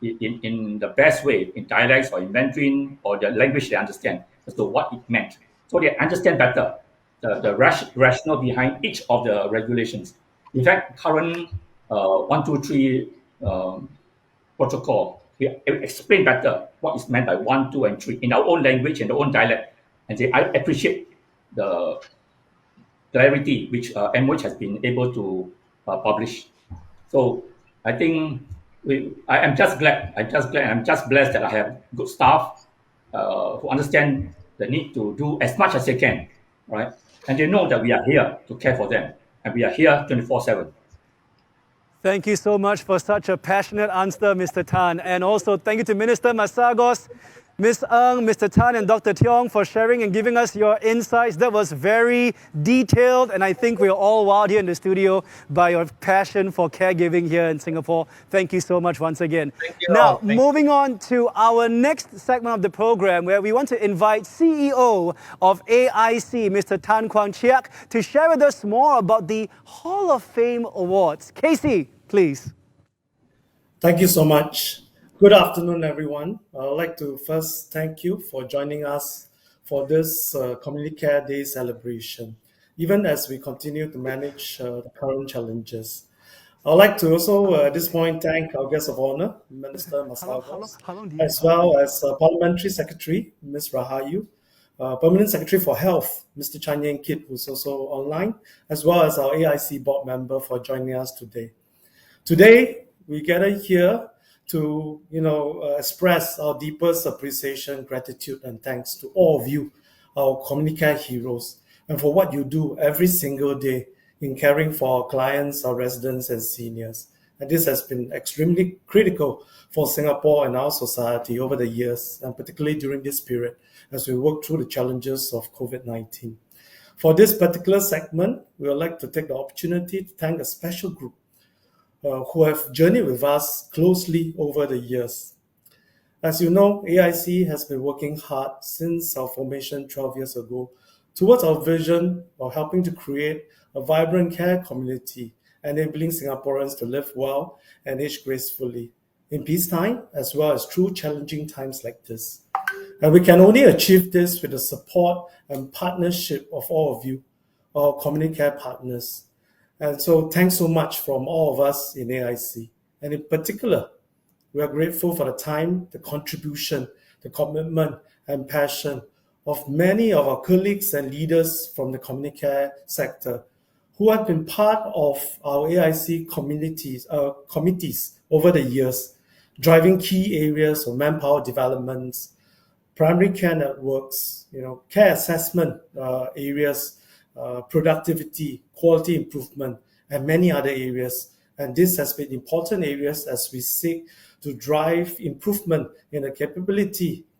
in the best way, in dialects or in Mandarin or the language they understand as to what it meant. So they understand better the rationale behind each of the regulations. In fact, current 1, 2, 3 protocol, we explain better what is meant by 1, 2, and 3 in our own language and our own dialect. And I appreciate the clarity which MOH has been able to publish. So I think I am just glad. I'm just blessed that I have good staff who understand the need to do as much as they can, right? And they know that we are here to care for them, and we are here 24/7. Thank you so much for such a passionate answer, Mr. Tan. And also thank you to Minister Masagos. Ms. Ng, Mr. Tan, and Dr. Tiong for sharing and giving us your insights. That was very detailed, and I think we're all wowed here in the studio by your passion for caregiving here in Singapore. Thank you so much once again. Thank you Now, all. Thank moving on to our next segment of the program, where we want to invite CEO of AIC, Mr. Tan Kwang Cheak, to share with us more about the Hall of Fame Awards. Casey, please. Thank you so much. Good afternoon, everyone. I'd like to first thank you for joining us for this Community Care Day celebration, even as we continue to manage the current challenges. I'd like to also, at this point, thank our guest of honor, Minister Masagos, as well as Parliamentary Secretary, Ms. Rahayu, Permanent Secretary for Health, Mr. Chan Yen Kit, who's also online, as well as our AIC board member for joining us today. Today, we gather here to express our deepest appreciation, gratitude, and thanks to all of you, our community care heroes, and for what you do every single day in caring for our clients, our residents, and seniors. And this has been extremely critical for Singapore and our society over the years, and particularly during this period as we work through the challenges of COVID-19. For this particular segment, we would like to take the opportunity to thank a special group who have journeyed with us closely over the years. As you know, AIC has been working hard since our formation 12 years ago towards our vision of helping to create a vibrant care community, enabling Singaporeans to live well and age gracefully in peacetime as well as through challenging times like this. And we can only achieve this with the support and partnership of all of you, our community care partners. And so thanks so much from all of us in AIC. And in particular, we are grateful for the time, the contribution, the commitment, and passion of many of our colleagues and leaders from the community care sector who have been part of our AIC committees over the years, driving key areas of manpower developments, primary care networks, care assessment areas, productivity, quality improvement, and many other areas. And this has been important areas as we seek to drive improvement in the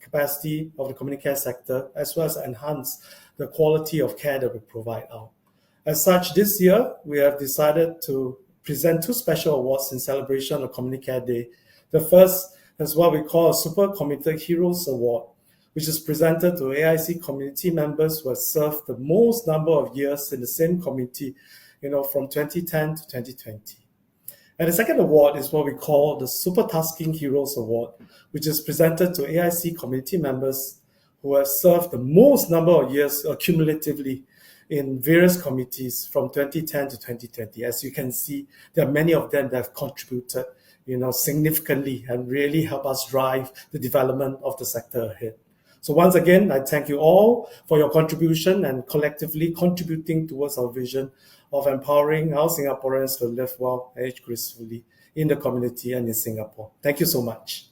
capacity of the community care sector, as well as enhance the quality of care that we provide out. As such, this year, we have decided to present two special awards in celebration of Community Care Day. The first is what we call a Super Committed Heroes Award, which is presented to AIC community members who have served the most number of years in the same committee, from 2010 to 2020. And the second award is what we call the Supertasking Heroes Award, which is presented to AIC community members who have served the most number of years cumulatively in various committees from 2010 to 2020. As you can see, there are many of them that have contributed, significantly and really help us drive the development of the sector ahead. So once again, I thank you all for your contribution and collectively contributing towards our vision of empowering our Singaporeans to live well and age gracefully in the community and in Singapore. Thank you so much.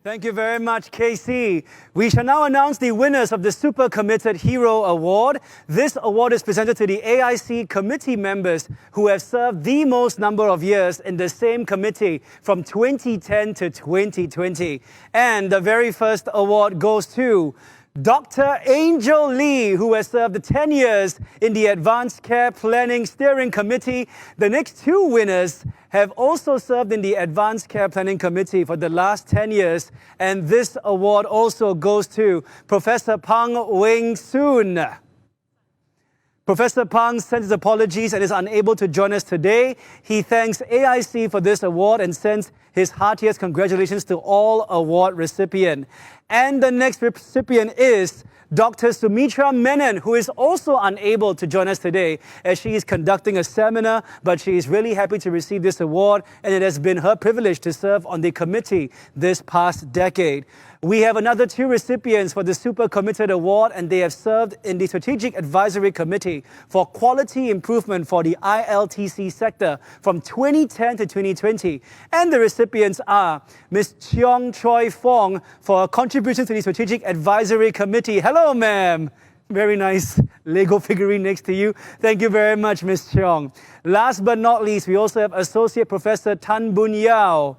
Thank you very much, KC. We shall now announce the winners of the Super Committed Hero Award. This award is presented to the AIC committee members who have served the most number of years in the same committee from 2010 to 2020. And the very first award goes to Dr. Angel Lee, who has served 10 years in the Advanced Care Planning Steering Committee. The next two winners have also served in the Advanced Care Planning Committee for the last 10 years. And this award also goes to Professor Pang Weng Soon. Professor Pang sends his apologies and is unable to join us today. He thanks AIC for this award and sends his heartiest congratulations to all award recipients. And the next recipient is Dr. Sumitra Menon, who is also unable to join us today as she is conducting a seminar, but she is really happy to receive this award, and it has been her privilege to serve on the committee this past decade. We have another two recipients for the Super Committed Award, and they have served in the Strategic Advisory Committee for Quality Improvement for the ILTC sector from 2010 to 2020. And the recipients are Ms. Cheong Choi Fong for a contribution to the Strategic Advisory Committee. Hello, ma'am. Very nice Lego figurine next to you. Thank you very much, Ms. Cheong. Last but not least, we also have Associate Professor Tan Boon Yeow.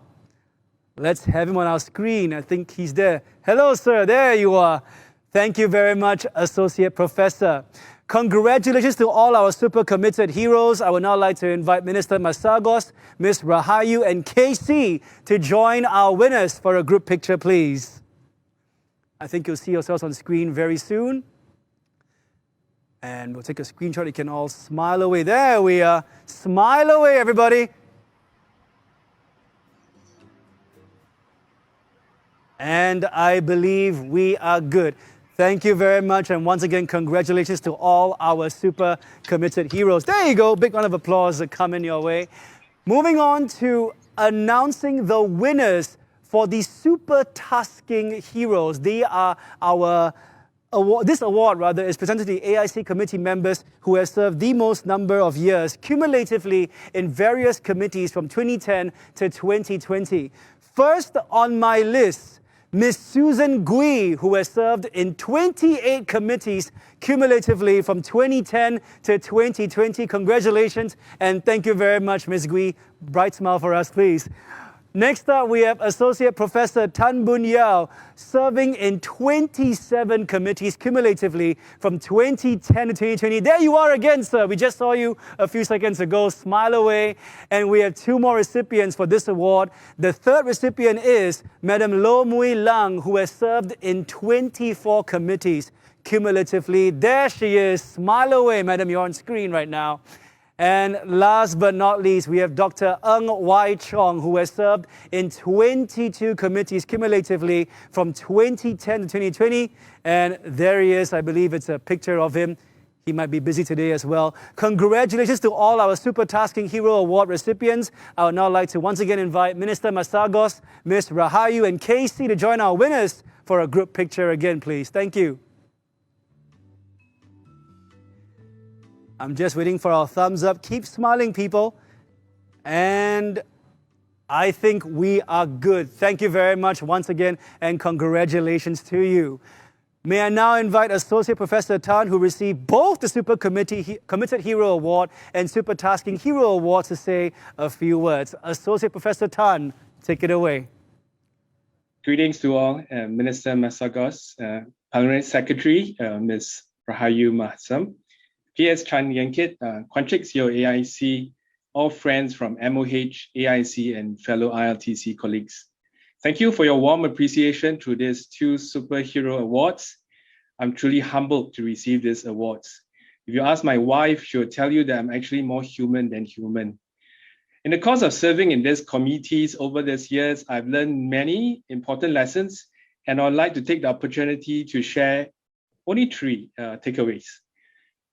Let's have him on our screen. I think he's there. Hello, sir. There you are. Thank you very much, Associate Professor. Congratulations to all our super committed heroes. I would now like to invite Minister Masagos, Ms. Rahayu, and KC to join our winners for a group picture, please. I think you'll see yourselves on screen very soon. And we'll take a screenshot. You can all smile away. There we are. Smile away, everybody. And I believe we are good. Thank you very much. And once again, congratulations to all our super committed heroes. There you go. Big round of applause coming your way. Moving on to announcing the winners for the Supertasking heroes. They are our award. This award, rather, is presented to the AIC committee members who have served the most number of years cumulatively in various committees from 2010 to 2020. First on my list, Ms. Susan Gui, who has served in 28 committees cumulatively from 2010 to 2020. Congratulations and thank you very much, Ms. Gui. Bright smile for us, please. Next up, we have Associate Professor Tan Boon Yeow, serving in 27 committees cumulatively from 2010 to 2020. There you are again, sir. We just saw you a few seconds ago. Smile away. And we have two more recipients for this award. The third recipient is Madam Lo Mui Lang, who has served in 24 committees cumulatively. There she is. Smile away, Madam. You're on screen right now. And last but not least, we have Dr. Ng Wai Chong, who has served in 22 committees cumulatively from 2010 to 2020. And there he is. I believe it's a picture of him. He might be busy today as well. Congratulations to all our Supertasking Hero Award recipients. I would now like to once again invite Minister Masagos, Ms. Rahayu, and KC to join our winners for a group picture again, please. Thank you. I'm just waiting for our thumbs up. Keep smiling, people. And I think we are good. Thank you very much once again, and congratulations to you. May I now invite Associate Professor Tan, who received both the Super Committed Hero Award and Supertasking Hero Award, to say a few words. Associate Professor Tan, take it away. Greetings to all, Minister Masagos, Parliament Secretary, Ms. Rahayu Mahsam, PS Chan Yankit, Kwanchik CEO AIC, all friends from MOH, AIC, and fellow ILTC colleagues. Thank you for your warm appreciation through these two superhero awards. I'm truly humbled to receive these awards. If you ask my wife, she will tell you that I'm actually more human than human. In the course of serving in these committees over these years, I've learned many important lessons, and I'd like to take the opportunity to share only three takeaways.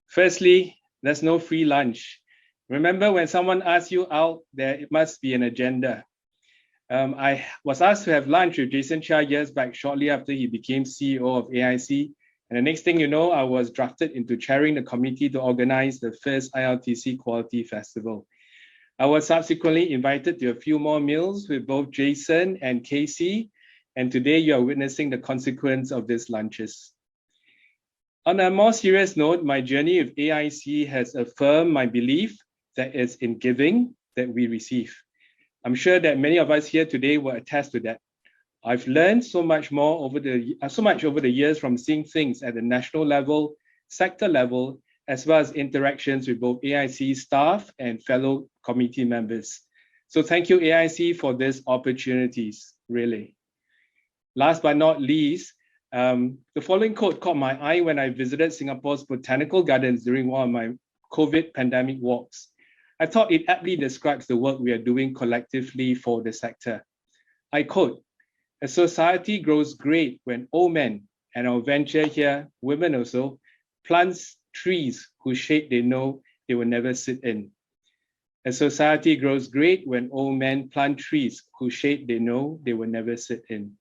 Firstly, there's no free lunch. Remember, when someone asks you out, there must be an agenda. I was asked to have lunch with Jason Chia years back, shortly after he became CEO of AIC. And the next thing you know, I was drafted into chairing the committee to organize the first ILTC Quality Festival. I was subsequently invited to a few more meals with both Jason and Casey, and today you are witnessing the consequence of these lunches. On a more serious note, my journey with AIC has affirmed my belief that it's in giving that we receive. I'm sure that many of us here today will attest to that. I've learned so much over the years from seeing things at the national level, sector level, as well as interactions with both AIC staff and fellow committee members. So thank you, AIC, for these opportunities, really. Last but not least, the following quote caught my eye when I visited Singapore's botanical gardens during one of my COVID pandemic walks. I thought it aptly describes the work we are doing collectively for the sector. I quote, "A society grows great when all men, and our venture here, women also, plants trees whose shade they know they will never sit in. A society grows great when all men plant trees whose shade they know they will never sit in."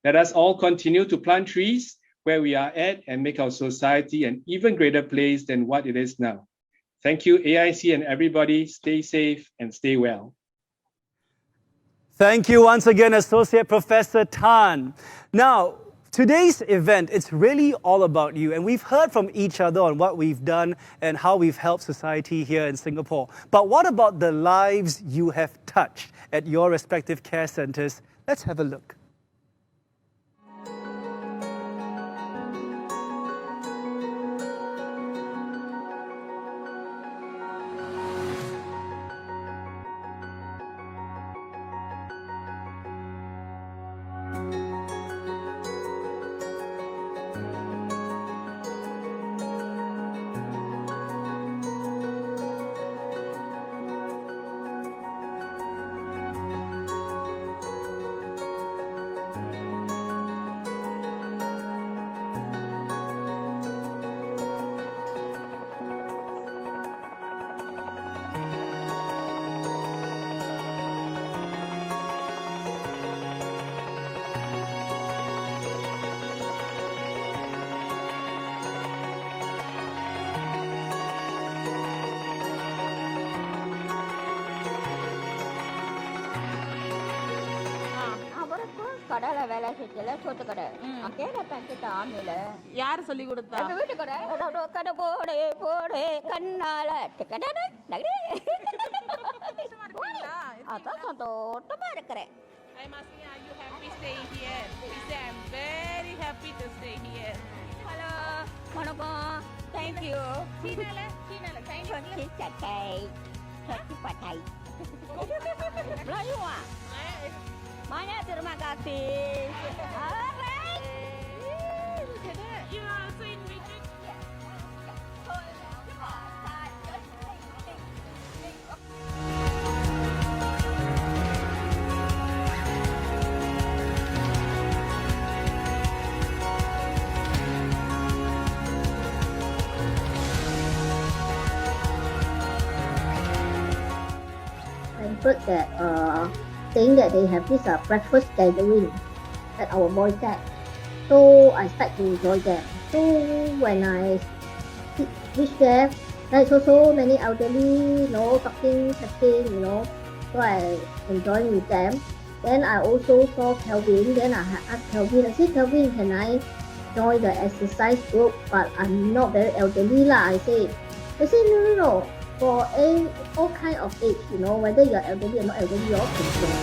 Let us all continue to plant trees where we are at and make our society an even greater place than what it is now. Thank you, AIC, and everybody. Stay safe and stay well. Thank you once again, Associate Professor Tan. Now, today's event, it's really all about you, and we've heard from each other on what we've done and how we've helped society here in Singapore. But what about the lives you have touched at your respective care centres? Let's have a look. கடலை வேலை செஞ்சல சோத்து கடை அங்கே packet ஆமில யார் சொல்லி கொடுத்தா எங்க வீட்டு கடை கடை போடு போடு கண்ணால கடை அதான் சந்தோஷமா இருக்கிறேன். I'm asking, are you happy staying here? He said, I'm very happy to stay here. Hello, வணக்கம். Thank you. Chinala, Chinese. Chinese cake. Chinese patai. Melayu ah? Banyak terima kasih. Alright. You are also in Beijing? I heard that saying that they have this breakfast gathering at our boy tech. So I start to enjoy them. So when I reach there, there's also many elderly, talking, chatting, So I enjoying with them. Then I also saw Kelvin. Then I asked Kelvin, I said, Kelvin, can I join the exercise group? But I'm not very elderly lah. I said, no. For all kind of age, whether you're elderly or not elderly, you all can join.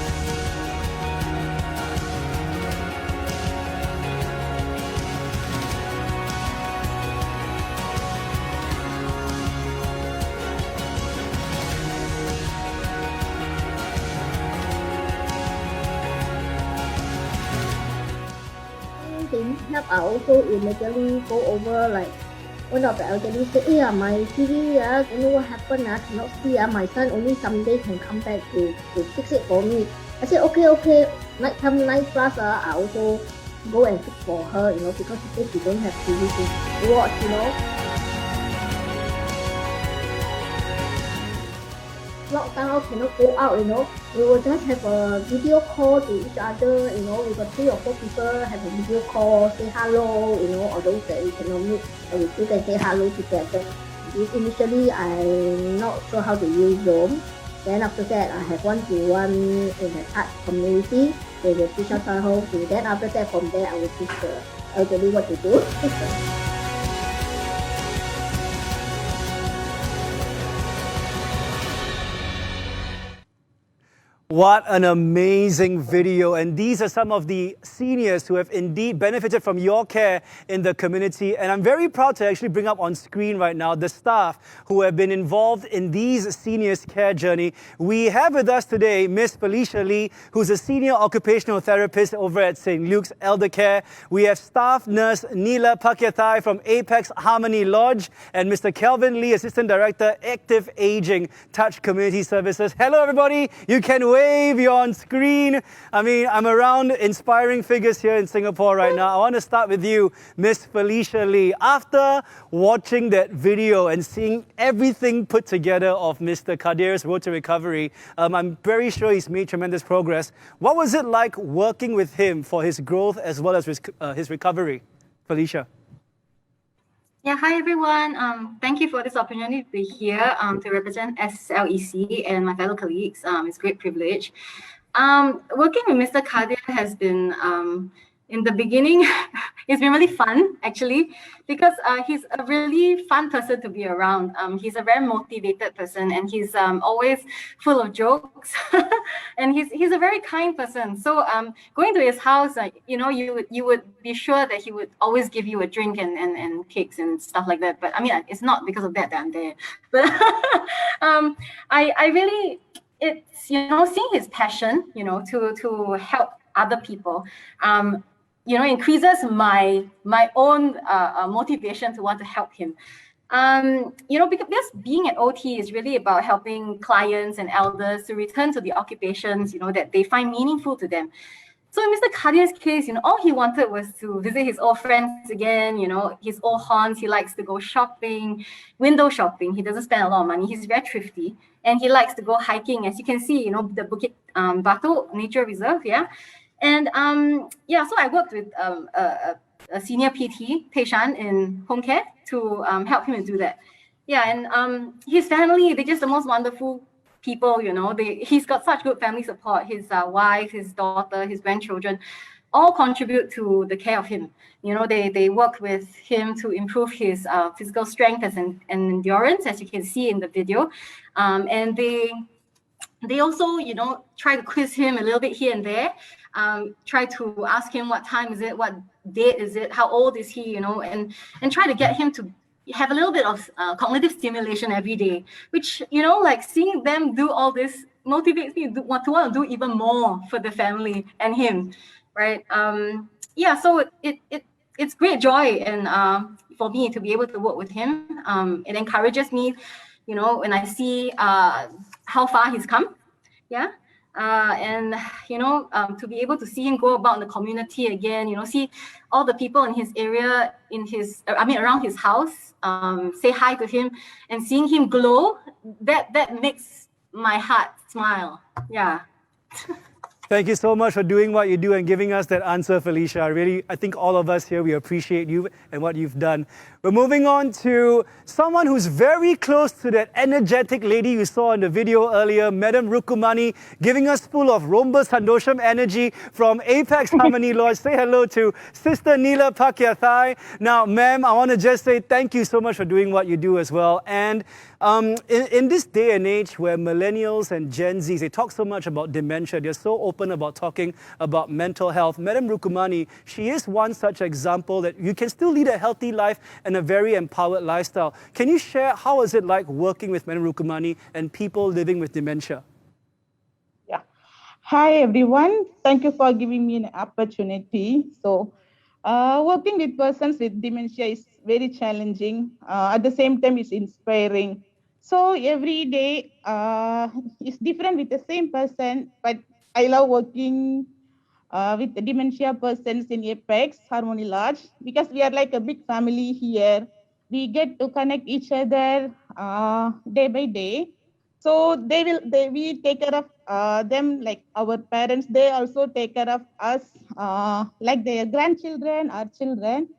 Help, I also immediately go over like one of the elderly said, my TV, don't know what happened, cannot see, my son only someday can come back to fix it for me. I said, okay, night time 9 plus, I also go and fix for her, because she said she don't have TV to watch, Lockdown, cannot go out, We will just have a video call to each other, we got 3 or 4 people have a video call, say hello, although that we cannot meet, and we still can say hello together. Initially, I'm not sure how to use Zoom. Then after that, I have one-to-one in the art community. They will teach us how to. Then after that, from there, I will teach the elderly what to do. What an amazing video. And these are some of the seniors who have indeed benefited from your care in the community. And I'm very proud to actually bring up on screen right now the staff who have been involved in these seniors' care journey. We have with us today Miss Felicia Lee, who's a senior occupational therapist over at St. Luke's Elder Care. We have staff nurse Neela Pakyathai from Apex Harmony Lodge and Mr. Kelvin Lee, Assistant Director, Active Aging Touch Community Services. Hello, everybody. You can wave, you're on screen. I mean, I'm around inspiring figures here in Singapore right now. I want to start with you, Miss Felicia Lee. After watching that video and seeing everything put together of Mr. Kadir's road to recovery, I'm very sure he's made tremendous progress. What was it like working with him for his growth as well as his recovery? Felicia. Yeah, hi everyone. Thank you for this opportunity to be here to represent SLEC and my fellow colleagues. It's a great privilege. Working with Mr. Kadir has been, in the beginning, it's been really fun actually, because he's a really fun person to be around. He's a very motivated person and he's always full of jokes. and he's a very kind person. So going to his house, you know, you would be sure that he would always give you a drink and cakes and stuff like that. But I mean, it's not because of that I'm there. But I really, it's, you know, seeing his passion, you know, to help other people, you know, increases my own motivation to want to help him. You know, because being an OT is really about helping clients and elders to return to the occupations, you know, that they find meaningful to them. So in Mr. Kadia's case, you know, all he wanted was to visit his old friends again, you know, his old haunts. He likes to go shopping, window shopping. He doesn't spend a lot of money. He's very thrifty, and he likes to go hiking. As you can see, you know, the Bukit Batu Nature Reserve, yeah. And yeah, so I worked with a senior PT, Teishan, in home care to help him to do that. Yeah, and his family, they're just the most wonderful people, you know. He's got such good family support. His wife, his daughter, his grandchildren, all contribute to the care of him. You know, they work with him to improve his physical strength and endurance, as you can see in the video. And they also, you know, try to quiz him a little bit here and there. Try to ask him what time is it, what date is it, how old is he, you know, and try to get him to have a little bit of cognitive stimulation every day, which, you know, like seeing them do all this motivates me to want to do even more for the family and him, right? Yeah, so it's great joy and for me to be able to work with him. It encourages me, you know, when I see how far he's come, yeah. And you know, to be able to see him go about in the community again, you know, see all the people in his area, around his house, say hi to him, and seeing him glow, that makes my heart smile. Yeah. Thank you so much for doing what you do and giving us that answer, Felicia. I think all of us here, we appreciate you and what you've done. We're moving on to someone who's very close to that energetic lady you saw in the video earlier, Madam Rukumani, giving us full of Romba Sandosham energy from Apex Harmony Lodge. Say hello to Sister Neela Pakyathai. Now, ma'am, I want to just say thank you so much for doing what you do as well. And in this day and age where millennials and Gen Zs, they talk so much about dementia, they're so open about talking about mental health. Madam Rukumani, she is one such example that you can still lead a healthy life and a very empowered lifestyle. Can you share how is it like working with Madam Rukumani and people living with dementia? Yeah. Hi, everyone. Thank you for giving me an opportunity. So, working with persons with dementia is very challenging. At the same time, it's inspiring. So every day is different with the same person, but I love working with the dementia persons in Apex Harmony Lodge because we are like a big family here. We get to connect each other day by day. So we take care of them like our parents. They also take care of us like their grandchildren or children.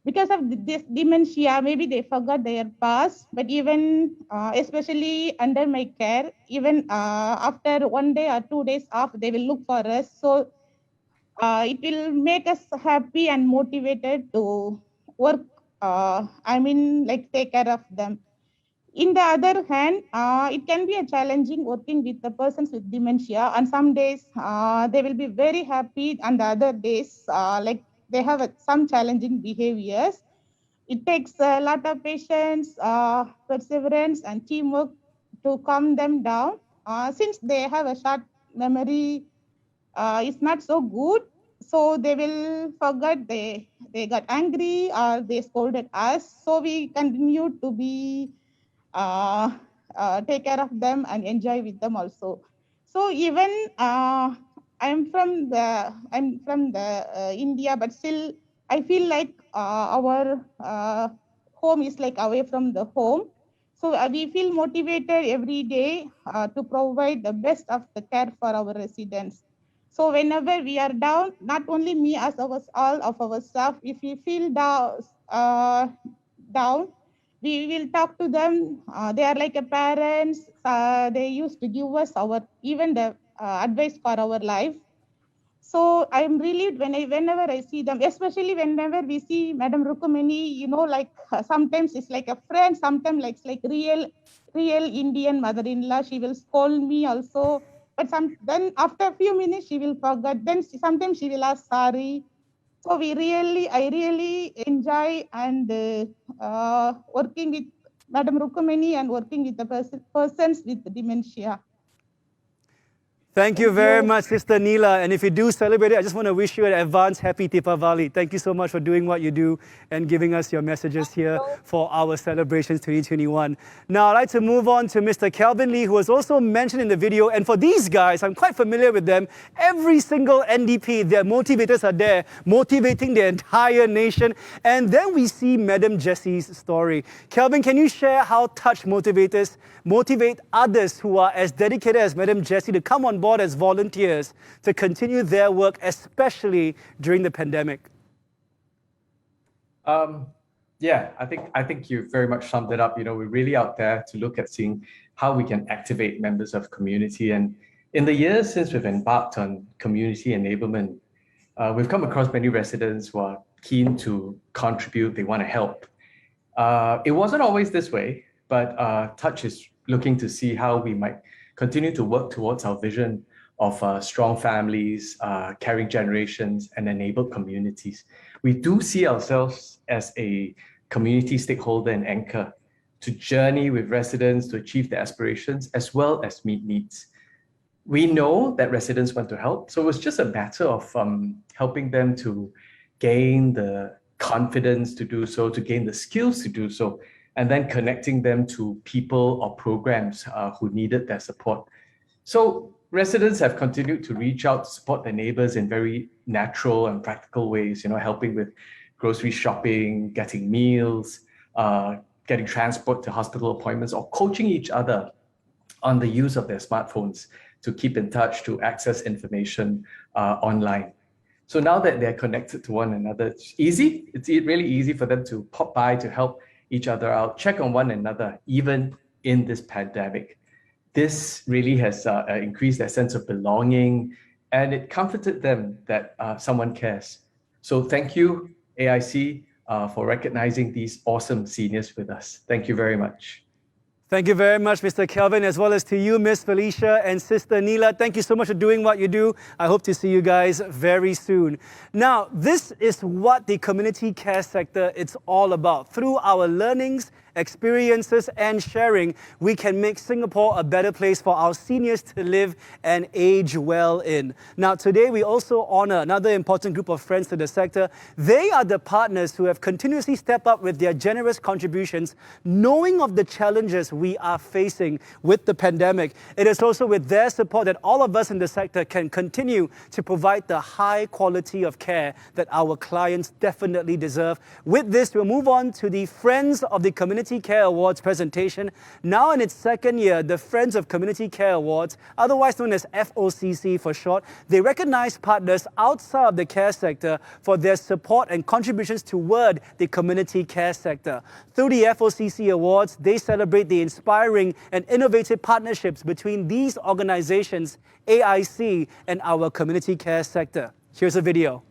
Because of this dementia, maybe they forgot their past, but even especially under my care, even after 1 day or 2 days off, they will look for us. So it will make us happy and motivated to work, like take care of them. In the other hand, it can be a challenging working with the persons with dementia. On some days, they will be very happy, and the other days, like they have some challenging behaviors. It takes a lot of patience, perseverance, and teamwork to calm them down. Since they have a short memory, it's not so good. So they will forget they got angry or they scolded us. So we continue to be take care of them and enjoy with them also. So even I'm from the India, but still I feel like our home is like away from the home. So we feel motivated every day to provide the best of the care for our residents. So whenever we are down, not only me as all of our staff, if we feel down, we will talk to them. They are like a parents. They used to give us even the advice for our life. So I'm relieved whenever I see them, especially whenever we see Madam Rukumani, like sometimes it's like a friend, sometimes like real Indian mother-in-law. She will scold me also. But then after a few minutes, she will forget. Then sometimes she will ask sorry. So I really enjoy and working with Madam Rukumani and working with the persons with dementia. Thank you very much, Sister Neela. And if you do celebrate it, I just want to wish you an advance happy Deepavali. Thank you so much for doing what you do and giving us your messages here for our celebrations 2021. Now, I'd like to move on to Mr. Kelvin Lee, who was also mentioned in the video. And for these guys, I'm quite familiar with them. Every single NDP, their motivators are there, motivating the entire nation. And then we see Madam Jessie's story. Kelvin, can you share how touch motivators motivate others who are as dedicated as Madam Jessie to come on board as volunteers to continue their work, especially during the pandemic? Yeah, I think you very much summed it up. You know, we're really out there to look at seeing how we can activate members of community. And in the years since we've embarked on community enablement, we've come across many residents who are keen to contribute, they want to help. It wasn't always this way, but Touch is looking to see how we might continue to work towards our vision of strong families, caring generations, and enabled communities. We do see ourselves as a community stakeholder and anchor to journey with residents to achieve their aspirations as well as meet needs. We know that residents want to help, so it's just a matter of helping them to gain the confidence to do so, to gain the skills to do so, and then connecting them to people or programs who needed their support. So residents have continued to reach out to support their neighbors in very natural and practical ways, you know, helping with grocery shopping, getting meals, getting transport to hospital appointments, or coaching each other on the use of their smartphones to keep in touch, to access information online. So now that they're connected to one another, it's easy. It's really easy for them to pop by to help each other out, check on one another, even in this pandemic. This really has increased their sense of belonging, and it comforted them that someone cares. So thank you, AIC, for recognizing these awesome seniors with us. Thank you very much. Thank you very much, Mr. Kelvin, as well as to you, Miss Felicia and Sister Neela. Thank you so much for doing what you do. I hope to see you guys very soon. Now, this is what the community care sector is all about. Through our learnings, experiences, and sharing, we can make Singapore a better place for our seniors to live and age well in. Now, today we also honor another important group of friends to the sector. They are the partners who have continuously stepped up with their generous contributions, knowing of the challenges we are facing with the pandemic. It is also with their support that all of us in the sector can continue to provide the high quality of care that our clients definitely deserve. With this, we'll move on to the Friends of the Community Care Awards presentation. Now in its second year, the Friends of Community Care Awards, otherwise known as FOCC for short, they recognize partners outside of the care sector for their support and contributions toward the community care sector. Through the FOCC Awards, they celebrate the inspiring and innovative partnerships between these organizations, AIC, and our community care sector. Here's a video.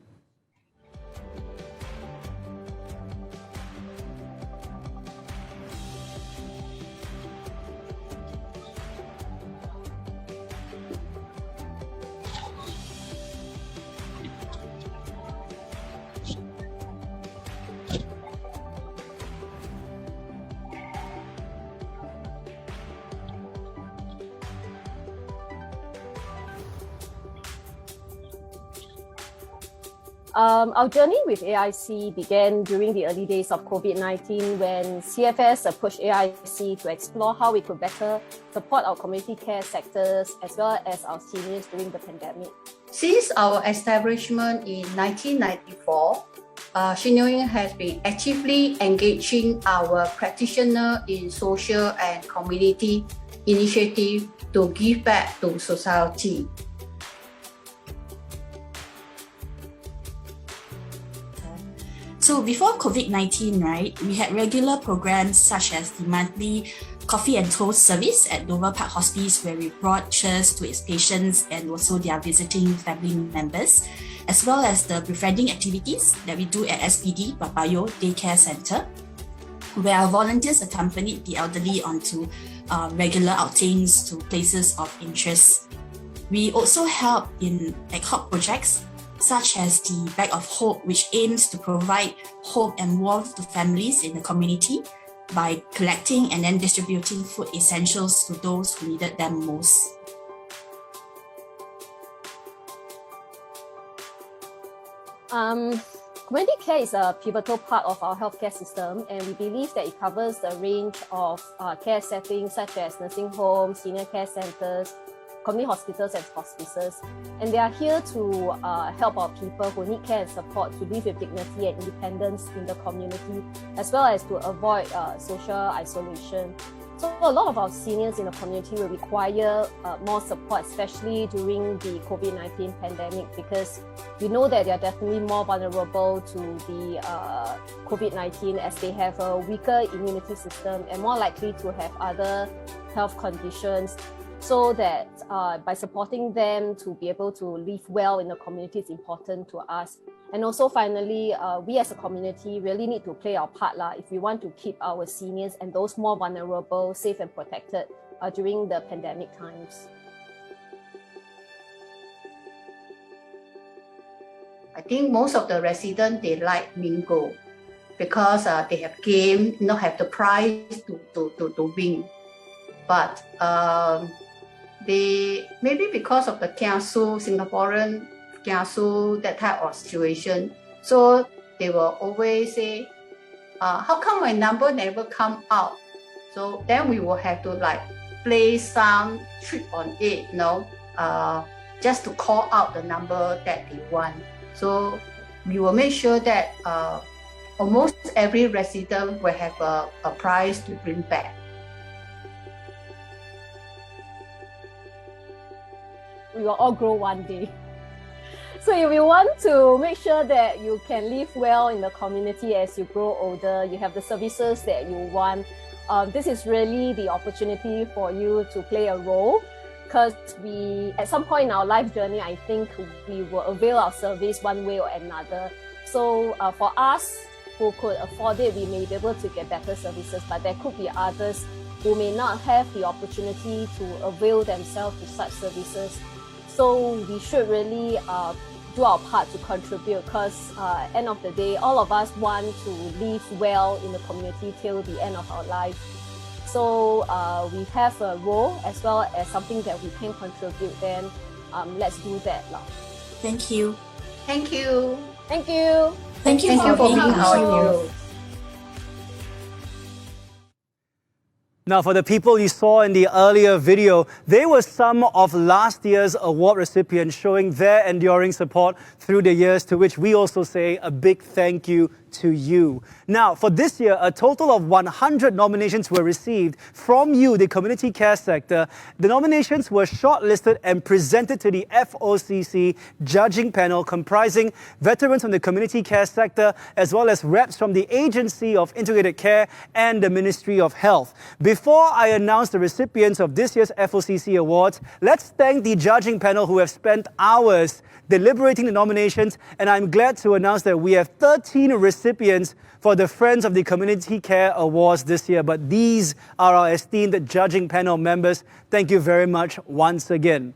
Our journey with AIC began during the early days of COVID-19 when CFS approached AIC to explore how we could better support our community care sectors as well as our seniors during the pandemic. Since our establishment in 1994, Shin Yong Yin has been actively engaging our practitioners in social and community initiatives to give back to society. So before COVID-19, right, we had regular programs such as the monthly coffee and toast service at Dover Park Hospice, where we brought cheers to its patients and also their visiting family members, as well as the befriending activities that we do at SPD Papayo Daycare Centre, where our volunteers accompanied the elderly onto regular outings to places of interest. We also help in ad hoc projects such as the Bag of Hope, which aims to provide hope and warmth to families in the community by collecting and then distributing food essentials to those who needed them most. Community care is a pivotal part of our healthcare system, and we believe that it covers a range of care settings such as nursing homes, senior care centres, community hospitals and hospices. And they are here to help our people who need care and support to live with dignity and independence in the community, as well as to avoid social isolation. So a lot of our seniors in the community will require more support, especially during the COVID-19 pandemic, because we know that they are definitely more vulnerable to the COVID-19 as they have a weaker immunity system and more likely to have other health conditions. So that by supporting them to be able to live well in the community is important to us. And also finally, we as a community really need to play our part if we want to keep our seniors and those more vulnerable safe and protected during the pandemic times. I think most of the residents, they like Mingo because they have game, not have the prize to win. But they maybe because of the kiasu, Singaporean kiasu, that type of situation, so they will always say, how come my number never come out? So then we will have to like play some trick on it, just to call out the number that they want. So we will make sure that almost every resident will have a prize to bring back. We will all grow one day. So if you want to make sure that you can live well in the community as you grow older, you have the services that you want, this is really the opportunity for you to play a role, because we, at some point in our life journey, I think we will avail our service one way or another. So for us who could afford it, we may be able to get better services, but there could be others who may not have the opportunity to avail themselves to such services. So we should really do our part to contribute, because end of the day, all of us want to live well in the community till the end of our life. So we have a role as well as something that we can contribute, then let's do that. Thank you. Thank you. Thank you. Thank you for being our heroes. Now, for the people you saw in the earlier video, they were some of last year's award recipients showing their enduring support through the years, to which we also say a big thank you to you. Now, for this year, a total of 100 nominations were received from you, the community care sector. The nominations were shortlisted and presented to the FOCC judging panel, comprising veterans from the community care sector, as well as reps from the Agency of Integrated Care and the Ministry of Health. Before I announce the recipients of this year's FOCC Awards, let's thank the judging panel who have spent hours deliberating the nominations, and I'm glad to announce that we have 13 recipients for the Friends of the Community Care Awards this year. But these are our esteemed judging panel members. Thank you very much once again.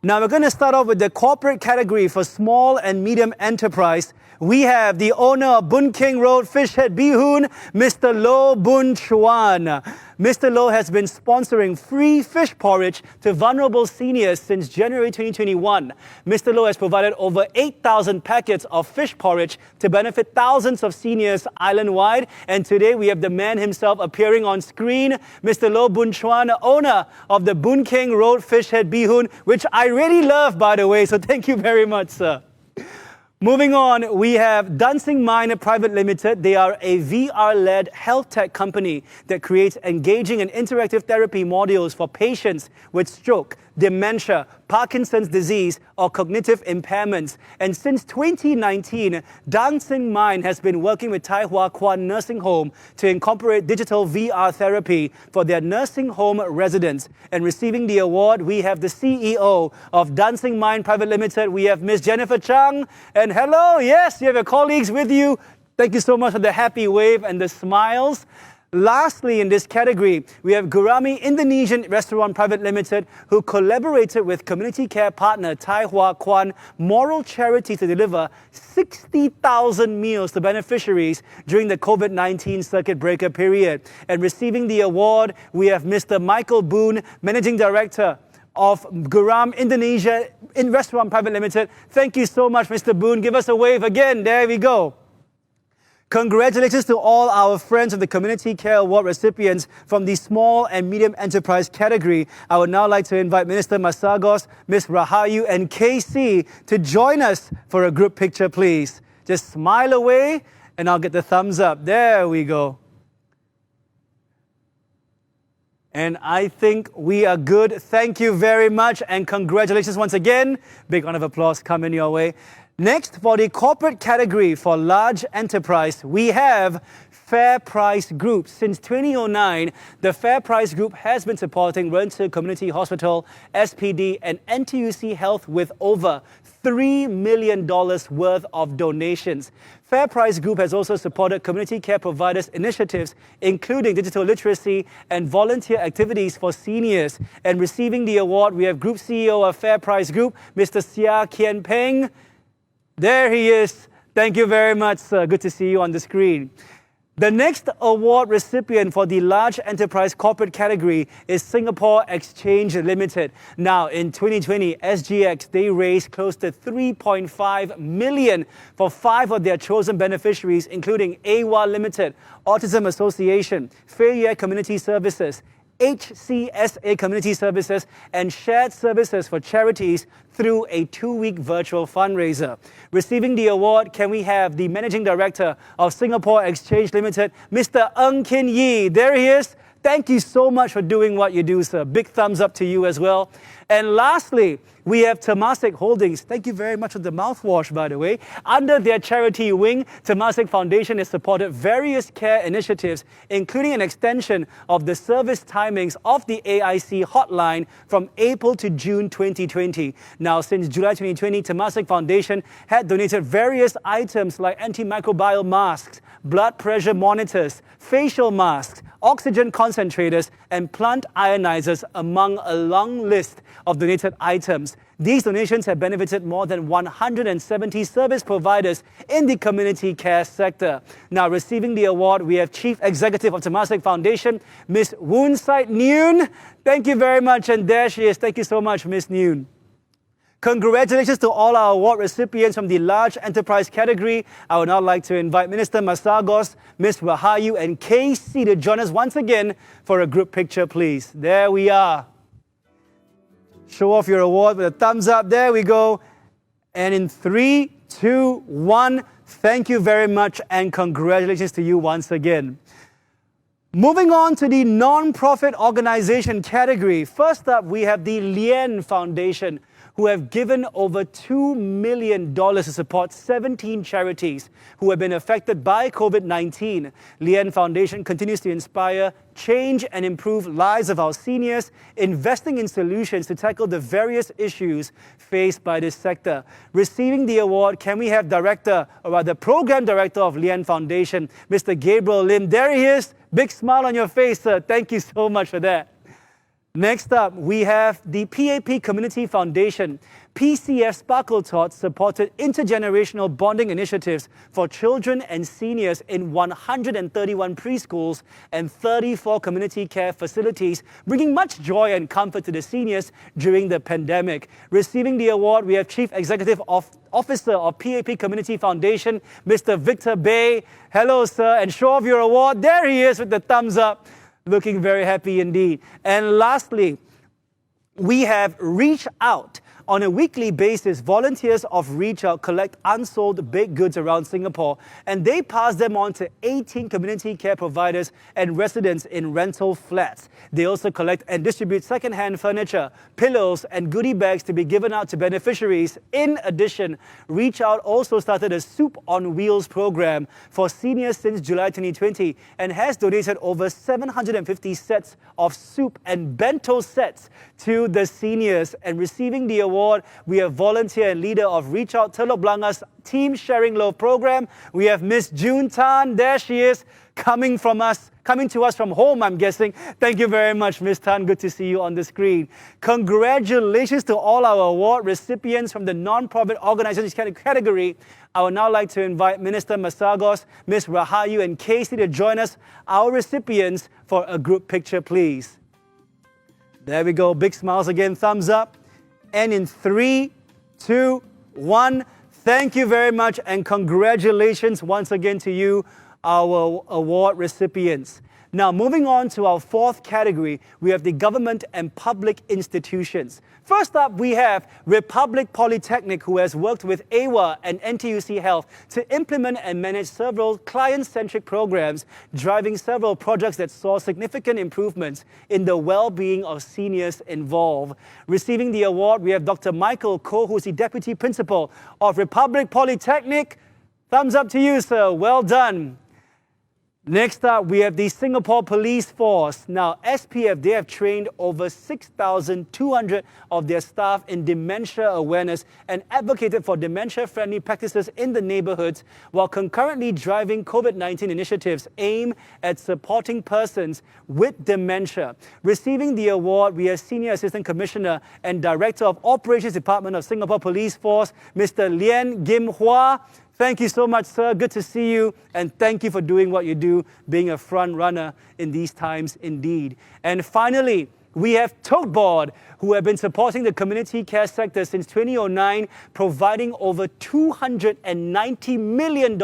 Now we're going to start off with the corporate category for small and medium enterprise. We have the owner of Boon Keng Road Fish Head Bee Hoon, Mr. Loh Boon Chuan. Mr. Loh has been sponsoring free fish porridge to vulnerable seniors since January 2021. Mr. Loh has provided over 8,000 packets of fish porridge to benefit thousands of seniors island-wide. And today we have the man himself appearing on screen, Mr. Loh Boon Chuan, owner of the Boon Keng Road Fish Head Bee Hoon, which I really love, by the way. So thank you very much, sir. Moving on, we have Dancing Mind Private Limited. They are a VR-led health tech company that creates engaging and interactive therapy modules for patients with stroke, dementia, Parkinson's disease, or cognitive impairments. And since 2019, Dancing Mind has been working with Tai Hua Kwan Nursing Home to incorporate digital VR therapy for their nursing home residents. And receiving the award, we have the CEO of Dancing Mind Private Limited. We have Ms. Jennifer Chang. And hello, yes, you have your colleagues with you. Thank you so much for the happy wave and the smiles. Lastly, in this category, we have Gurami Indonesian Restaurant Private Limited, who collaborated with community care partner Thai Hua Kwan Moral Charity to deliver 60,000 meals to beneficiaries during the COVID-19 circuit breaker period. And receiving the award, we have Mr. Michael Boon, Managing Director of Guram Indonesia Restaurant Private Limited. Thank you so much, Mr. Boon. Give us a wave again. There we go. Congratulations to all our friends of the Community Care Award recipients from the small and medium enterprise category. I would now like to invite Minister Masagos, Ms. Rahayu and KC to join us for a group picture, please. Just smile away and I'll get the thumbs up. There we go. And I think we are good. Thank you very much and congratulations once again. Big round of applause coming your way. Next, for the corporate category for large enterprise, we have Fair Price Group. Since 2009, the Fair Price Group has been supporting Renta Community Hospital, SPD, and NTUC Health with over $3 million worth of donations. Fair Price Group has also supported community care providers' initiatives, including digital literacy and volunteer activities for seniors. And receiving the award, we have Group CEO of Fair Price Group, Mr. Sia Kian Peng. There he is. Thank you very much, sir. Good to see you on the screen. The next award recipient for the large enterprise corporate category is Singapore Exchange Limited. Now, in 2020, SGX, they raised close to 3.5 million for 5 of their chosen beneficiaries, including AWA Limited, Autism Association, Failure Community Services, HCSA Community Services, and Shared Services for Charities through a 2-week virtual fundraiser. Receiving the award, can we have the Managing Director of Singapore Exchange Limited, Mr. Ng Kin Yee. There he is. Thank you so much for doing what you do, sir. Big thumbs up to you as well. And lastly, we have Temasek Holdings. Thank you very much for the mouthwash, by the way. Under their charity wing, Temasek Foundation has supported various care initiatives, including an extension of the service timings of the AIC hotline from April to June 2020. Now, since July 2020, Temasek Foundation had donated various items like antimicrobial masks, blood pressure monitors, facial masks, oxygen concentrators, and plant ionizers, among a long list of donated items. These donations have benefited more than 170 service providers in the community care sector. Now, receiving the award, we have Chief Executive of Temasek Foundation, Ms. Woon Sight Noon. Thank you very much, and there she is. Thank you so much, Ms. Noon. Congratulations to all our award recipients from the large enterprise category. I would now like to invite Minister Masagos, Ms. Rahayu, and KC to join us once again for a group picture, please. There we are. Show off your award with a thumbs up. There we go. And in 3, 2, 1, thank you very much and congratulations to you once again. Moving on to the non-profit organization category. First up, we have the Lien Foundation, who have given over $2 million to support 17 charities who have been affected by COVID-19. Lien Foundation continues to inspire, change, and improve lives of our seniors, investing in solutions to tackle the various issues faced by this sector. Receiving the award, can we have Program Director of Lien Foundation, Mr. Gabriel Lim. There he is. Big smile on your face, sir. Thank you so much for that. Next up, we have the PAP Community Foundation. PCF Sparkle Tots supported intergenerational bonding initiatives for children and seniors in 131 preschools and 34 community care facilities, bringing much joy and comfort to the seniors during the pandemic. Receiving the award, we have Chief Executive Officer of PAP Community Foundation, Mr. Victor Bay. Hello, sir, and show off your award. There he is with the thumbs up. Looking very happy indeed. And lastly, we have Reach Out. On a weekly basis, volunteers of Reach Out collect unsold baked goods around Singapore, and they pass them on to 18 community care providers and residents in rental flats. They also collect and distribute second-hand furniture, pillows, and goodie bags to be given out to beneficiaries. In addition, Reach Out also started a Soup on Wheels program for seniors since July 2020 and has donated over 750 sets of soup and bento sets to the seniors. And receiving the award award, we have volunteer and leader of Reach Out Telok Blanga's Team Sharing Love program. We have Miss June Tan. There she is, coming to us from home, I'm guessing. Thank you very much, Miss Tan. Good to see you on the screen. Congratulations to all our award recipients from the non-profit organizations category. I would now like to invite Minister Masagos, Ms. Rahayu, and Casey to join us, our recipients, for a group picture, please. There we go. Big smiles again. Thumbs up. And in 3, 2, 1, thank you very much, and congratulations once again to you, our award recipients. Now, moving on to our fourth category, we have the government and public institutions. First up, we have Republic Polytechnic, who has worked with AWA and NTUC Health to implement and manage several client-centric programs, driving several projects that saw significant improvements in the well-being of seniors involved. Receiving the award, we have Dr. Michael Koh, who is the Deputy Principal of Republic Polytechnic. Thumbs up to you, sir. Well done. Next up, we have the Singapore Police Force. Now, SPF, they have trained over 6,200 of their staff in dementia awareness and advocated for dementia-friendly practices in the neighborhoods while concurrently driving COVID-19 initiatives aimed at supporting persons with dementia. Receiving the award, we have Senior Assistant Commissioner and Director of Operations Department of Singapore Police Force, Mr. Lien Gim Hua. Thank you so much, sir. Good to see you. And thank you for doing what you do, being a front runner in these times indeed. And finally, we have Tote Board, who have been supporting the community care sector since 2009, providing over $290 million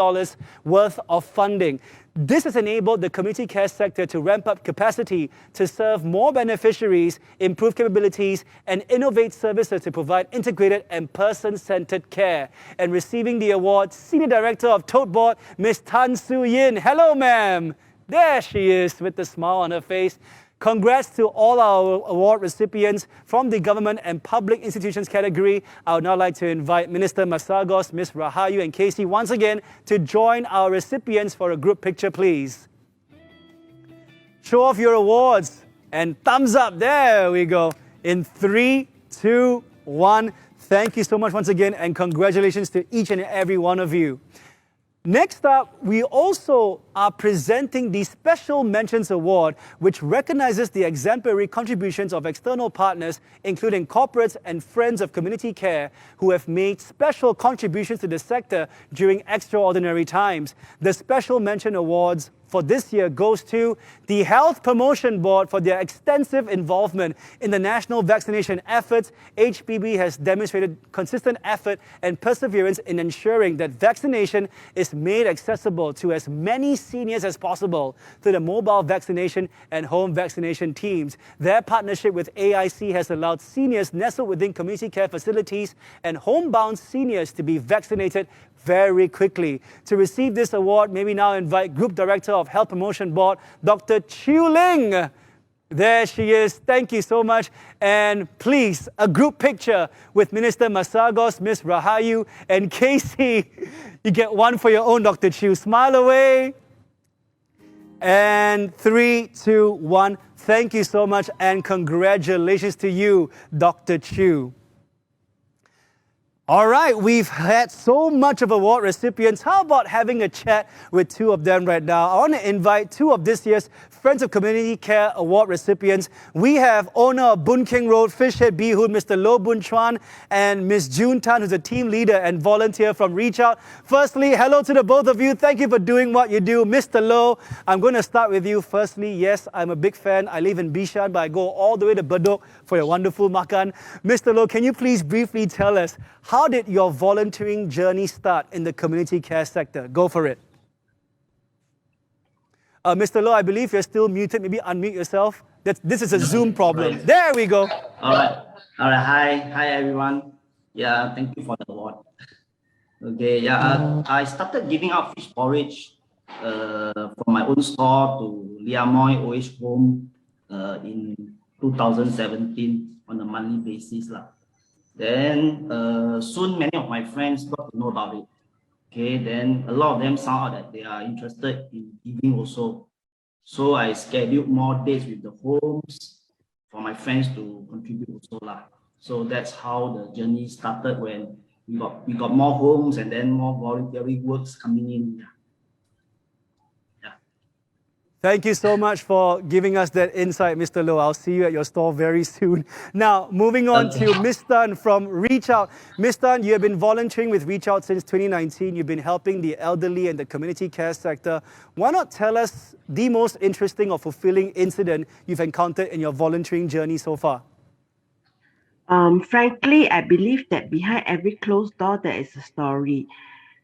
worth of funding. This has enabled the community care sector to ramp up capacity to serve more beneficiaries, improve capabilities, and innovate services to provide integrated and person-centered care. And receiving the award, Senior Director of Tote Board, Ms. Tan Su Yin. Hello, ma'am. There she is with the smile on her face. Congrats to all our award recipients from the government and public institutions category. I would now like to invite Minister Masagos, Ms. Rahayu, and Casey once again to join our recipients for a group picture, please. Show off your awards and thumbs up. There we go. In 3, 2, 1. Thank you so much once again, and congratulations to each and every one of you. Next up, we also are presenting the Special Mentions Award, which recognizes the exemplary contributions of external partners, including corporates and friends of community care, who have made special contributions to the sector during extraordinary times. The Special Mention Awards for this year goes to the Health Promotion Board for their extensive involvement in the national vaccination efforts. HPB has demonstrated consistent effort and perseverance in ensuring that vaccination is made accessible to as many seniors as possible through the mobile vaccination and home vaccination teams. Their partnership with AIC has allowed seniors nestled within community care facilities and homebound seniors to be vaccinated very quickly. To receive this award, may we now invite Group Director of Health Promotion Board, Dr. Chiu Ling. There she is. Thank you so much. And please, a group picture with Minister Masagos, Ms. Rahayu, and Casey. You get one for your own, Dr. Chiu. Smile away. And 3, 2, 1. Thank you so much, and congratulations to you, Dr. Chiu. All right, we've had so much of award recipients. How about having a chat with two of them right now? I want to invite two of this year's Friends of Community Care Award recipients. We have owner of Boon King Road Fish Head Bee Hoon, Mr. Loh Boon Chuan, and Ms. June Tan, who's a team leader and volunteer from Reach Out. Firstly, hello to the both of you. Thank you for doing what you do. Mr. Loh, I'm going to start with you. Firstly, yes, I'm a big fan. I live in Bishan, but I go all the way to Bedok for your wonderful makan. Mr. Loh, can you please briefly tell us, how did your volunteering journey start in the community care sector? Go for it. Mr. Loh, I believe you're still muted. Maybe unmute yourself. This is a Zoom problem. Right. There we go. All right. Hi, everyone. Yeah, thank you for the award. Okay, yeah, I started giving out fish porridge from my own store to Liamoy OH Home in 2017 on a monthly basis. Then soon many of my friends got to know about it. Okay, then a lot of them saw that they are interested in giving also. So I scheduled more dates with the homes for my friends to contribute also. So that's how the journey started when we got more homes and then more voluntary works coming in. Thank you so much for giving us that insight, Mr. Low. I'll see you at your store very soon. Now, moving on to Ms. Tan from Reach Out. Ms. Tan, you have been volunteering with Reach Out since 2019. You've been helping the elderly and the community care sector. Why not tell us the most interesting or fulfilling incident you've encountered in your volunteering journey so far? Frankly, I believe that behind every closed door, there is a story.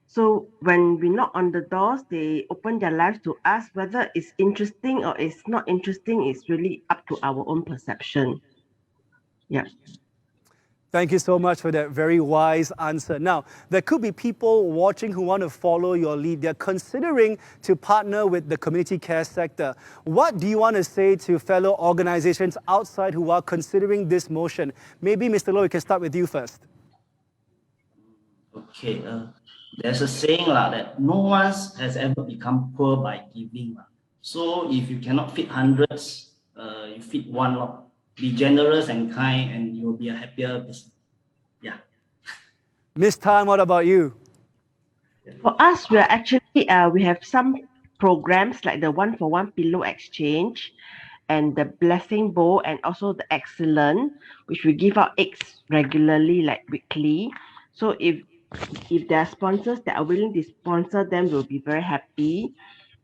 So when we knock on the doors, they open their lives to us. Whether it's interesting or it's not interesting is really up to our own perception. Yeah. Thank you so much for that very wise answer. Now, there could be people watching who want to follow your lead. They're considering to partner with the community care sector. What do you want to say to fellow organizations outside who are considering this motion? Maybe, Mr. Low, we can start with you first. Okay, there's a saying that no one has ever become poor by giving. So if you cannot feed hundreds, you feed one lot. Be generous and kind, and you'll be a happier person. Yeah. Ms. Tan, what about you? For us, we are actually we have some programs like the 1-for-1 pillow exchange and the blessing bowl and also the excellent, which we give out eggs regularly, like weekly. So if there are sponsors that are willing to sponsor them, we'll be very happy.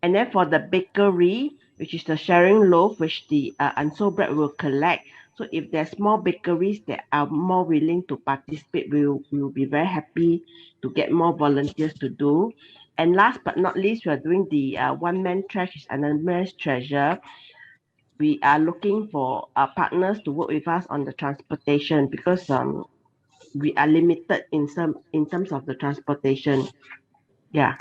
And then for the bakery, which is the sharing loaf, which the unsold bread will collect. So if there's more bakeries that are more willing to participate, we will be very happy to get more volunteers to do. And last but not least, we are doing the one-man trash is another man's treasure. We are looking for partners to work with us on the transportation because we are limited in terms of the transportation. Yeah.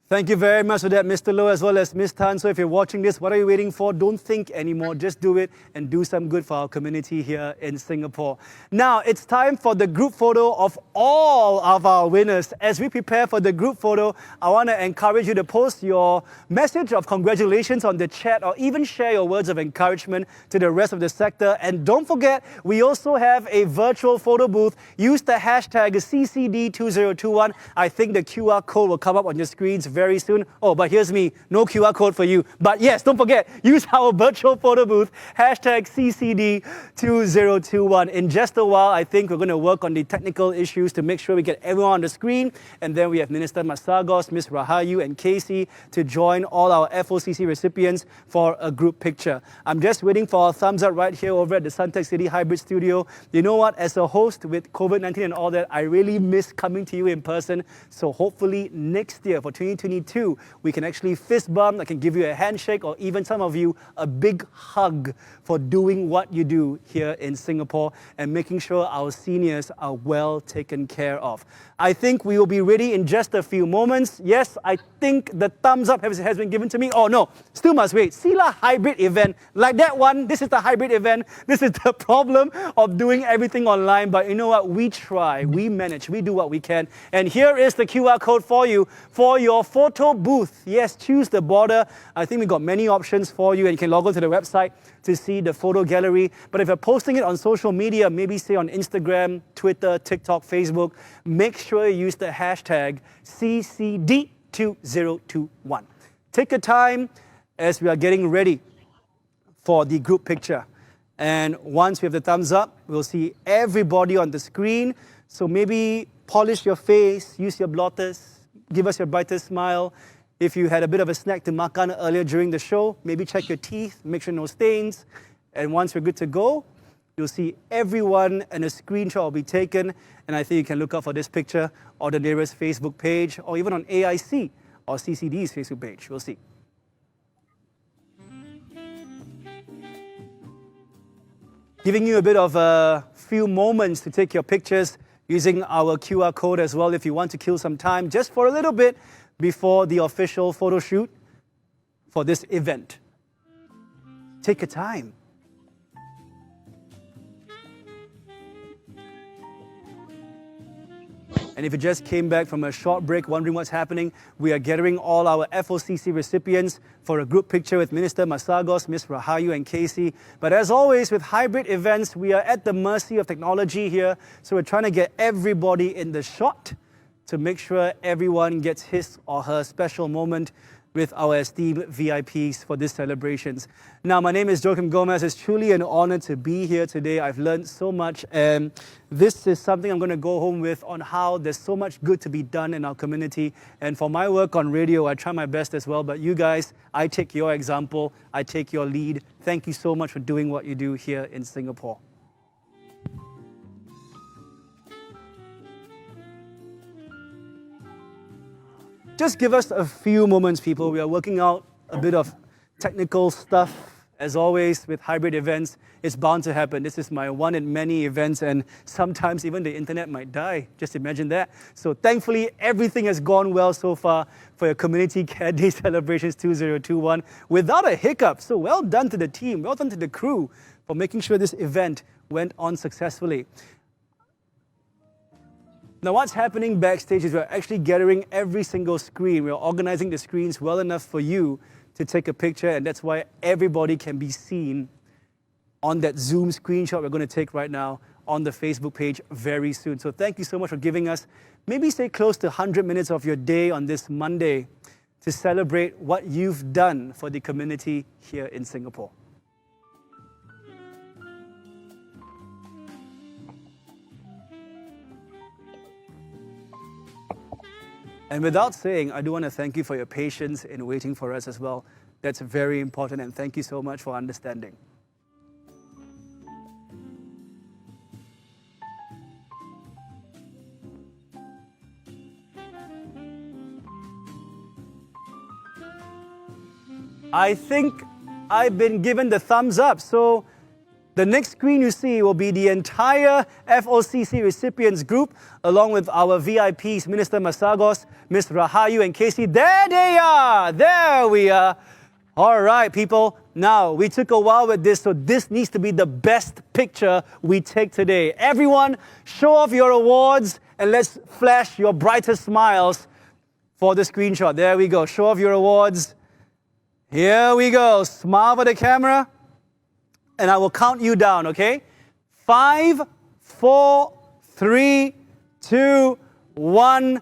Thank you very much for that, Mr. Low, as well as Ms. Tan. So if you're watching this, what are you waiting for? Don't think anymore. Just do it and do some good for our community here in Singapore. Now, it's time for the group photo of all of our winners. As we prepare for the group photo, I want to encourage you to post your message of congratulations on the chat or even share your words of encouragement to the rest of the sector. And don't forget, we also have a virtual photo booth. Use the hashtag CCD2021. I think the QR code will come up on your screens very soon. Oh, but here's me. No QR code for you. But yes, don't forget, use our virtual photo booth, hashtag CCD2021. In just a while, I think we're going to work on the technical issues to make sure we get everyone on the screen. And then we have Minister Masagos, Ms. Rahayu, and Casey to join all our FOCC recipients for a group picture. I'm just waiting for our thumbs up right here over at the Suntec City Hybrid Studio. You know what? As a host with COVID-19 and all that, I really miss coming to you in person. So hopefully next year for 2022, we can actually fist bump. I can give you a handshake or even some of you a big hug for doing what you do here in Singapore and making sure our seniors are well taken care of. I think we will be ready in just a few moments. Yes, I think the thumbs up has been given to me. Oh no, still must wait. Sila hybrid event. Like that one, this is the hybrid event. This is the problem of doing everything online. But you know what? We try, we manage, we do what we can. And here is the QR code for you for your photo booth. Yes, choose the border. I think we got many options for you and you can log on to the website to see the photo gallery. But if you're posting it on social media, maybe say on Instagram, Twitter, TikTok, Facebook, make sure you use the hashtag CCD2021. Take your time as we are getting ready for the group picture. And once we have the thumbs up, we'll see everybody on the screen. So maybe polish your face, use your blotters, give us your brightest smile. If you had a bit of a snack to makan earlier during the show, maybe check your teeth, make sure no stains. And once we're good to go, you'll see everyone and a screenshot will be taken. And I think you can look out for this picture on the nearest Facebook page or even on AIC or CCD's Facebook page. We'll see. Giving you a bit of a few moments to take your pictures using our QR code as well if you want to kill some time just for a little bit before the official photo shoot for this event. Take your time. And if you just came back from a short break wondering what's happening, we are gathering all our FOCC recipients for a group picture with Minister Masagos, Ms. Rahayu and Casey. But as always, with hybrid events, we are at the mercy of technology here. So we're trying to get everybody in the shot to make sure everyone gets his or her special moment with our esteemed VIPs for these celebrations. Now, my name is Joakim Gomez. It's truly an honor to be here today. I've learned so much, and this is something I'm going to go home with on how there's so much good to be done in our community. And for my work on radio, I try my best as well. But you guys, I take your example. I take your lead. Thank you so much for doing what you do here in Singapore. Just give us a few moments, people. We are working out a bit of technical stuff. As always, with hybrid events, it's bound to happen. This is my one in many events, and sometimes even the internet might die. Just imagine that. So thankfully, everything has gone well so far for your Community Care Day Celebrations 2021 without a hiccup. So well done to the team, well done to the crew for making sure this event went on successfully. Now, what's happening backstage is we're actually gathering every single screen. We're organizing the screens well enough for you to take a picture, and that's why everybody can be seen on that Zoom screenshot we're going to take right now on the Facebook page very soon. So thank you so much for giving us maybe say close to 100 minutes of your day on this Monday to celebrate what you've done for the community here in Singapore. And without saying, I do want to thank you for your patience in waiting for us as well. That's very important, and thank you so much for understanding. I think I've been given the thumbs up, so the next screen you see will be the entire FOCC recipients group, along with our VIPs, Minister Masagos, Ms. Rahayu and Casey. There they are! There we are! All right, people. Now, we took a while with this, so this needs to be the best picture we take today. Everyone, show off your awards, and let's flash your brightest smiles for the screenshot. There we go. Show off your awards. Here we go. Smile for the camera. And I will count you down, okay? 5, 4, 3, 2, 1.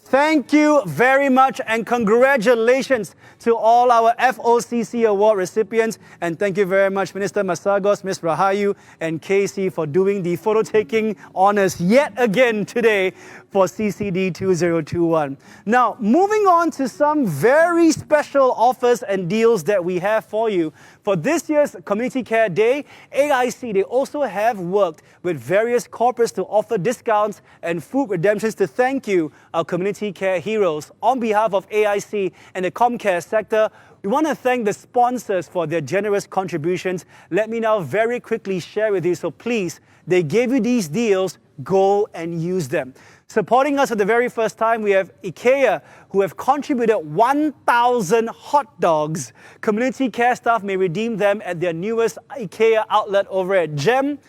Thank you very much and congratulations to all our FOCC award recipients. And thank you very much, Minister Masagos, Ms. Rahayu, and Casey for doing the photo taking honors yet again today for CCD 2021. Now, moving on to some very special offers and deals that we have for you. For this year's Community Care Day, AIC, they also have worked with various corporates to offer discounts and food redemptions to thank you, our community care heroes. On behalf of AIC and the Comcare sector, we want to thank the sponsors for their generous contributions. Let me now very quickly share with you. So please, they gave you these deals, go and use them. Supporting us for the very first time, we have IKEA, who have contributed 1,000 hot dogs. Community care staff may redeem them at their newest IKEA outlet over at GEM.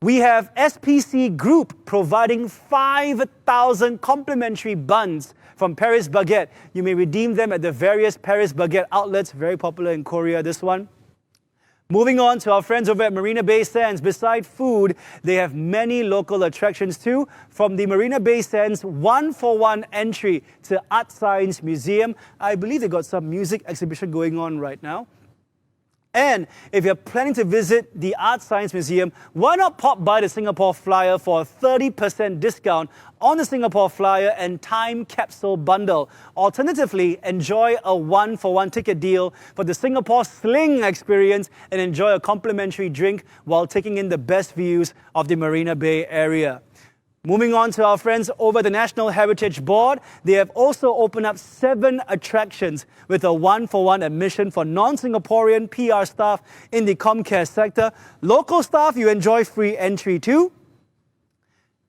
We have SPC Group providing 5,000 complimentary buns from Paris Baguette. You may redeem them at the various Paris Baguette outlets, very popular in Korea, this one. Moving on to our friends over at Marina Bay Sands. Beside food, they have many local attractions too. From the Marina Bay Sands 1-for-1 entry to Art Science Museum. I believe they got some music exhibition going on right now. And if you're planning to visit the Art Science Museum, why not pop by the Singapore Flyer for a 30% discount on the Singapore Flyer and Time Capsule Bundle. Alternatively, enjoy a 1-for-1 ticket deal for the Singapore Sling experience and enjoy a complimentary drink while taking in the best views of the Marina Bay area. Moving on to our friends over the National Heritage Board, they have also opened up 7 attractions with a 1-for-1 admission for non-Singaporean PR staff in the Comcare sector. Local staff, you enjoy free entry too.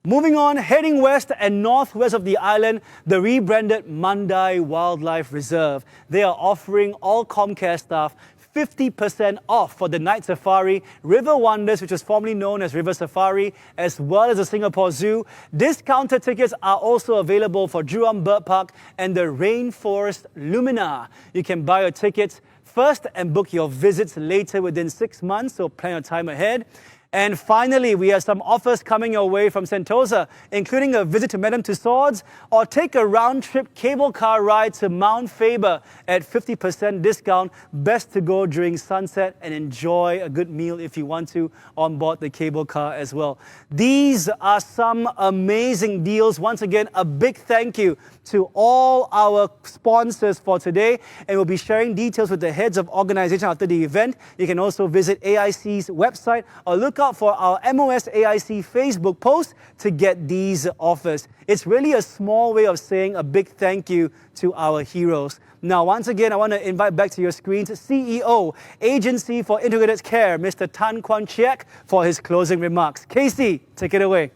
Moving on, heading west and northwest of the island, the rebranded Mandai Wildlife Reserve. They are offering all Comcare staff 50% off for the night safari, River Wonders, which was formerly known as River Safari, as well as the Singapore Zoo. Discounted tickets are also available for Jurong Bird Park and the Rainforest Lumina. You can buy your tickets first and book your visits later within 6 months, so plan your time ahead. And finally, we have some offers coming your way from Sentosa, including a visit to Madame Tussauds or take a round-trip cable car ride to Mount Faber at 50% discount. Best to go during sunset and enjoy a good meal if you want to on board the cable car as well. These are some amazing deals. Once again, a big thank you to all our sponsors for today, and we'll be sharing details with the heads of organization after the event. You can also visit AIC's website or look out for our MOS AIC Facebook post to get these offers. It's really a small way of saying a big thank you to our heroes. Now, once again, I want to invite back to your screens CEO, Agency for Integrated Care, Mr. Tan Kwang Cheak, for his closing remarks. Casey, take it away.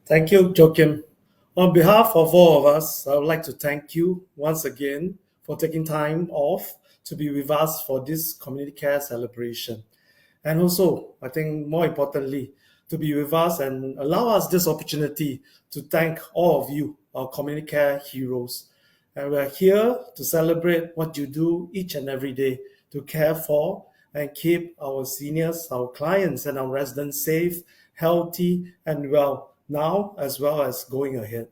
Thank you, Joakim. On behalf of all of us, I would like to thank you once again for taking time off to be with us for this community care celebration. And also, I think more importantly, to be with us and allow us this opportunity to thank all of you, our community care heroes. And we're here to celebrate what you do each and every day to care for and keep our seniors, our clients, and our residents safe, healthy, and well now as well as going ahead.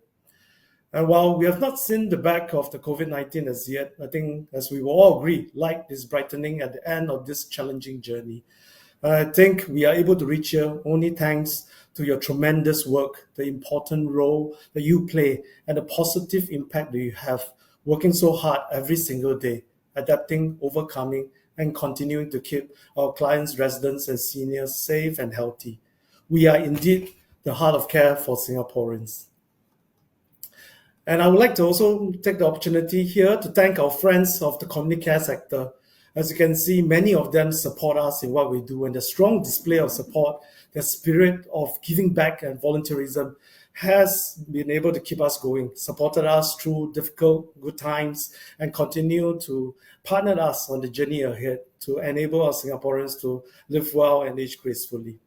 And while we have not seen the back of the COVID-19 as yet, I think as we will all agree, light is brightening at the end of this challenging journey. I think we are able to reach here only thanks to your tremendous work, the important role that you play, and the positive impact that you have, working so hard every single day, adapting, overcoming, and continuing to keep our clients, residents, and seniors safe and healthy. We are indeed the heart of care for Singaporeans. And I would like to also take the opportunity here to thank our friends of the community care sector. As you can see, many of them support us in what we do, and the strong display of support, the spirit of giving back and volunteerism has been able to keep us going, supported us through difficult, good times, and continue to partner us on the journey ahead to enable our Singaporeans to live well and age gracefully.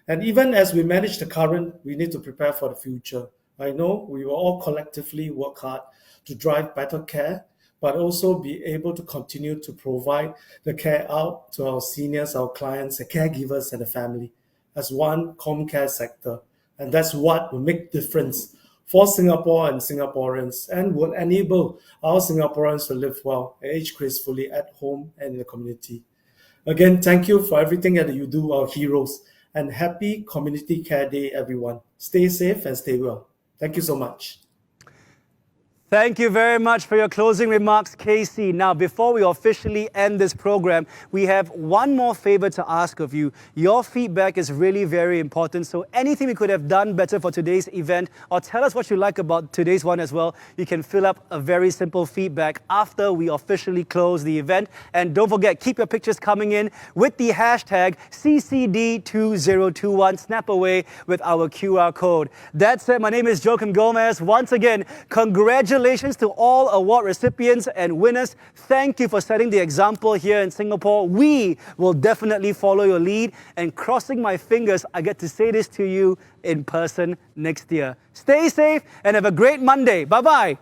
And even as we manage the current, we need to prepare for the future. I know we will all collectively work hard to drive better care, but also be able to continue to provide the care out to our seniors, our clients, the caregivers, and the family as one common care sector. And that's what will make difference for Singapore and Singaporeans and will enable our Singaporeans to live well and age gracefully at home and in the community. Again, thank you for everything that you do, our heroes, and happy Community Care Day, everyone. Stay safe and stay well. Thank you so much. Thank you very much for your closing remarks, Casey. Now, before we officially end this program, we have one more favor to ask of you. Your feedback is really very important, so anything we could have done better for today's event, or tell us what you like about today's one as well, you can fill up a very simple feedback after we officially close the event. And don't forget, keep your pictures coming in with the hashtag CCD2021. Snap away with our QR code. That's it. My name is Joakim Gomez. Once again, congratulations to all award recipients and winners. Thank you for setting the example here in Singapore. We will definitely follow your lead, and crossing my fingers, I get to say this to you in person next year. Stay safe and have a great Monday. Bye-bye.